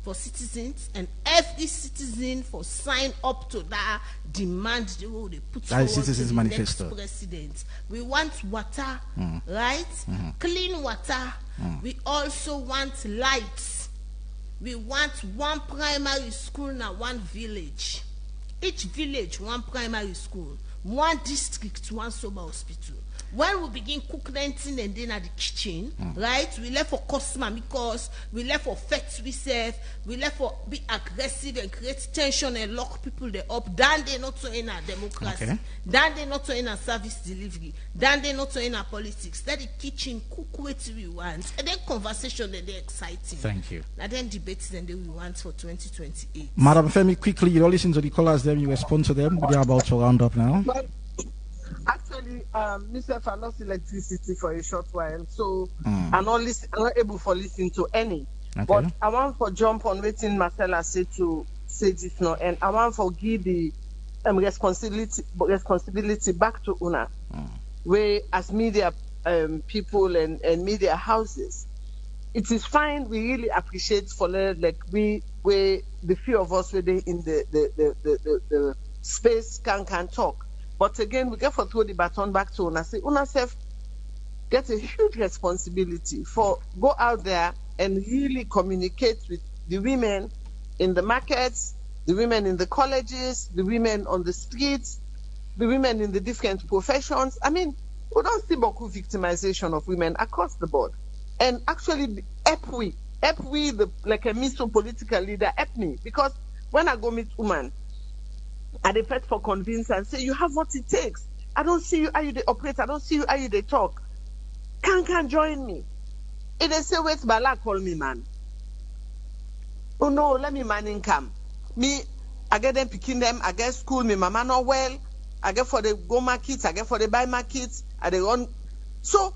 for citizens, and every citizen for sign up to that demand they put forward citizens' to the manifesto. Next president. We want water, right? Clean water. We also want lights. We want one primary school now, one village. Each village, one primary school. One district, one sober hospital. When we begin cook anything and then at the kitchen, right? We left for customer because we left for facts we serve, we left for be aggressive and create tension and lock people there up. Then they not so in our democracy. Then they not so in our service delivery. Then they not so in our politics. Let the kitchen cook what we want. And then conversation and they're exciting. Thank you. And then debates and then we want for 2028. Madam Femi, quickly, you don't listen to the callers, then you respond to them. We are about to round up now. Actually, myself, I lost electricity for a short while, so I'm not able to listen to any. But I want to jump on waiting Marcella say this now, and I want to give the responsibility back to Una, where as media people and media houses, it is fine. We really appreciate for like we the few of us were in the space can talk. But again, we get for throw the baton back to Una. Say Una self get a huge responsibility for go out there and really communicate with the women in the markets, the women in the colleges, the women on the streets, the women in the different professions. I mean, we don't see beaucoup victimization of women across the board. And actually, help we like a miso political leader, help me. Because when I go meet women, I depend for convince and say, you have what it takes. I don't see you how you they operate. I don't see you how you they talk. Can join me. If they say, wait, Bala call me, man. Oh no, let me man income. Me, I get them picking them, I get school, me mama not well. I get for the go markets, I get for the buy markets, I they run. So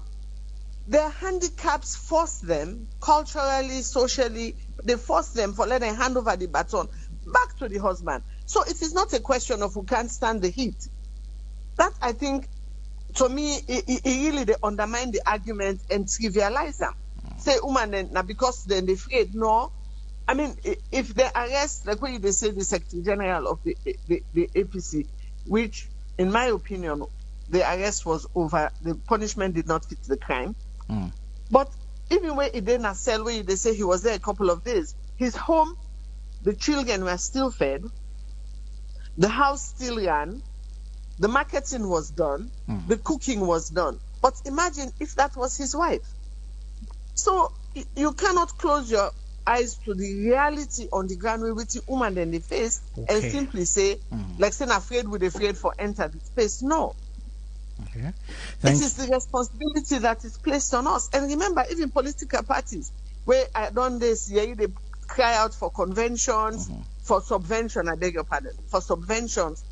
their handicaps force them culturally, socially, they force them for letting hand over the baton back to the husband. So it is not a question of who can't stand the heat. That I think, to me, it really they undermine the argument and trivialize them. Say, woman, now because then they afraid. No, I mean, if they arrest, like when they say the Secretary General of the APC, which, in my opinion, the arrest was over, the punishment did not fit the crime. But even when it didn't sell, where they say he was there a couple of days, his home, the children were still fed, the house still ran, the marketing was done, the cooking was done. But imagine if that was his wife. So you cannot close your eyes to the reality on the ground with the woman in the face and simply say, like saying afraid with afraid for enter the space. No. It is the responsibility that is placed on us. And remember, even political parties, where I done this, they cry out for conventions, for subvention, I beg your pardon, for subventions.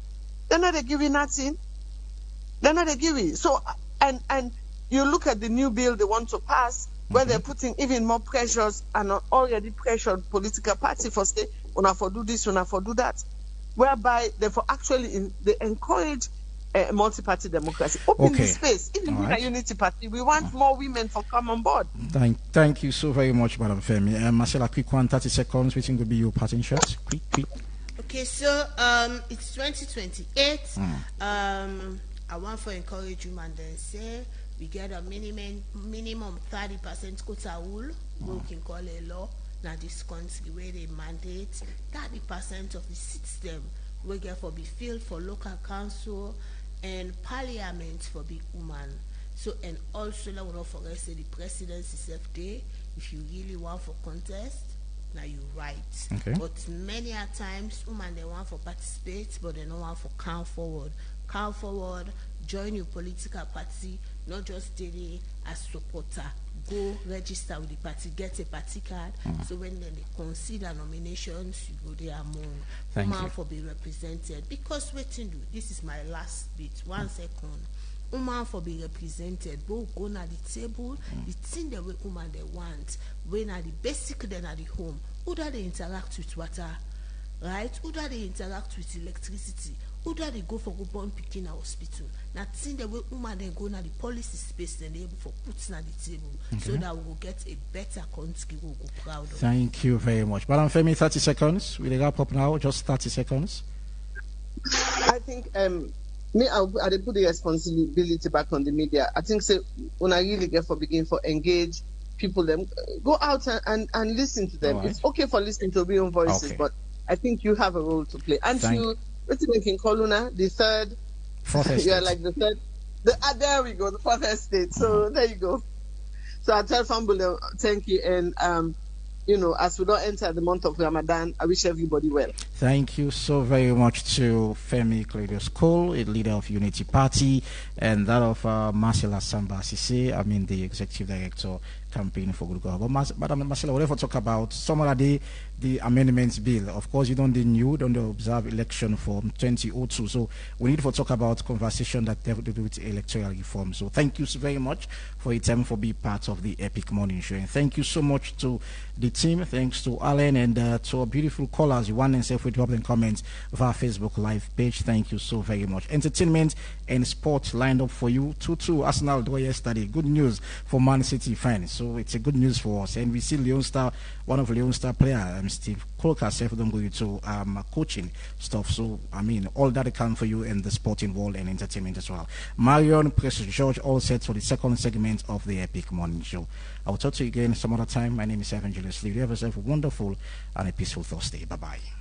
They're not giving nothing. They're not giving. So, and you look at the new bill they want to pass, where they're putting even more pressures on an already pressured political party for say, una for do this, una for do that, whereby they for actually they encourage multi-party democracy. Open the space. Even in a unity party, we want more women to come on board. Thank you so very much, Madam Femi. Marcella, quick one, 30 seconds. Which will be your parting shots? Quick. Okay, so it's 2028. I want to encourage women then say we get a minimum 30% quota rule, we can call a law. Now this country where they mandate 30% of the seats them we get for be filled for local council and parliament for big woman. So and also now we not forget say the presidency self day. If you really want for contest, now you right. But many a times women they want for participate, but they don't want for come forward. Come forward, join your political party, not just daily as supporter. Go register with the party, get a party card. So when they consider nominations, you go there among women for be represented. Because waiting do this is my last bit. 1 second. Woman for be represented, go na the table, the thing that we woman they want, when are the basic then at the home. Who do they interact with water, right? Who do they interact with electricity? Who do they go for go born picking a hospital? Now thing that we woman they go na the policy space then they able for putting at the table so that we will get a better country we will go proud of. Thank you very much. Madam Femi, 30 seconds. We'll wrap up now, just 30 seconds. I think me, I put the responsibility back on the media. I think say when I really get for begin for engage people, them go out and listen to them. It's okay for listening to your own voices, but I think you have a role to play. And you, what's it in Koluna, the third, you're like the third. There we go, the fourth estate. So there you go. So I tell Fambule, thank you, and as we don't enter the month of Ramadan, I wish everybody well. Thank you so very much to Femi Claudious Cole, a leader of Unity Party, and that of Marcella Samba Sise, the executive director campaign for good government. But Madam Marcella, we'll talk about some of the amendments bill. Of course, you don't observe election from 2002. So we need to talk about conversation that have to do with electoral reform. So thank you so very much for your time for being part of the Epic Morning Show. And thank you so much to the team. Thanks to Alan and to our beautiful callers. You want and self with drop in comments of our Facebook live page. Thank you so very much. Entertainment and sport lined up for you. 2-2 Arsenal draw yesterday. Good news for Man City fans. So it's a good news for us. And we see Leon Star, one of Leon Star players, Steve Colker, self them going to coaching stuff. So I mean, all that account for you in the sporting world and entertainment as well. Marion, Precious George, all set for the second segment of the Epic Morning Show. I will talk to you again some other time. My name is Evan Julius Lee. You have yourself a wonderful and a peaceful Thursday. Bye bye.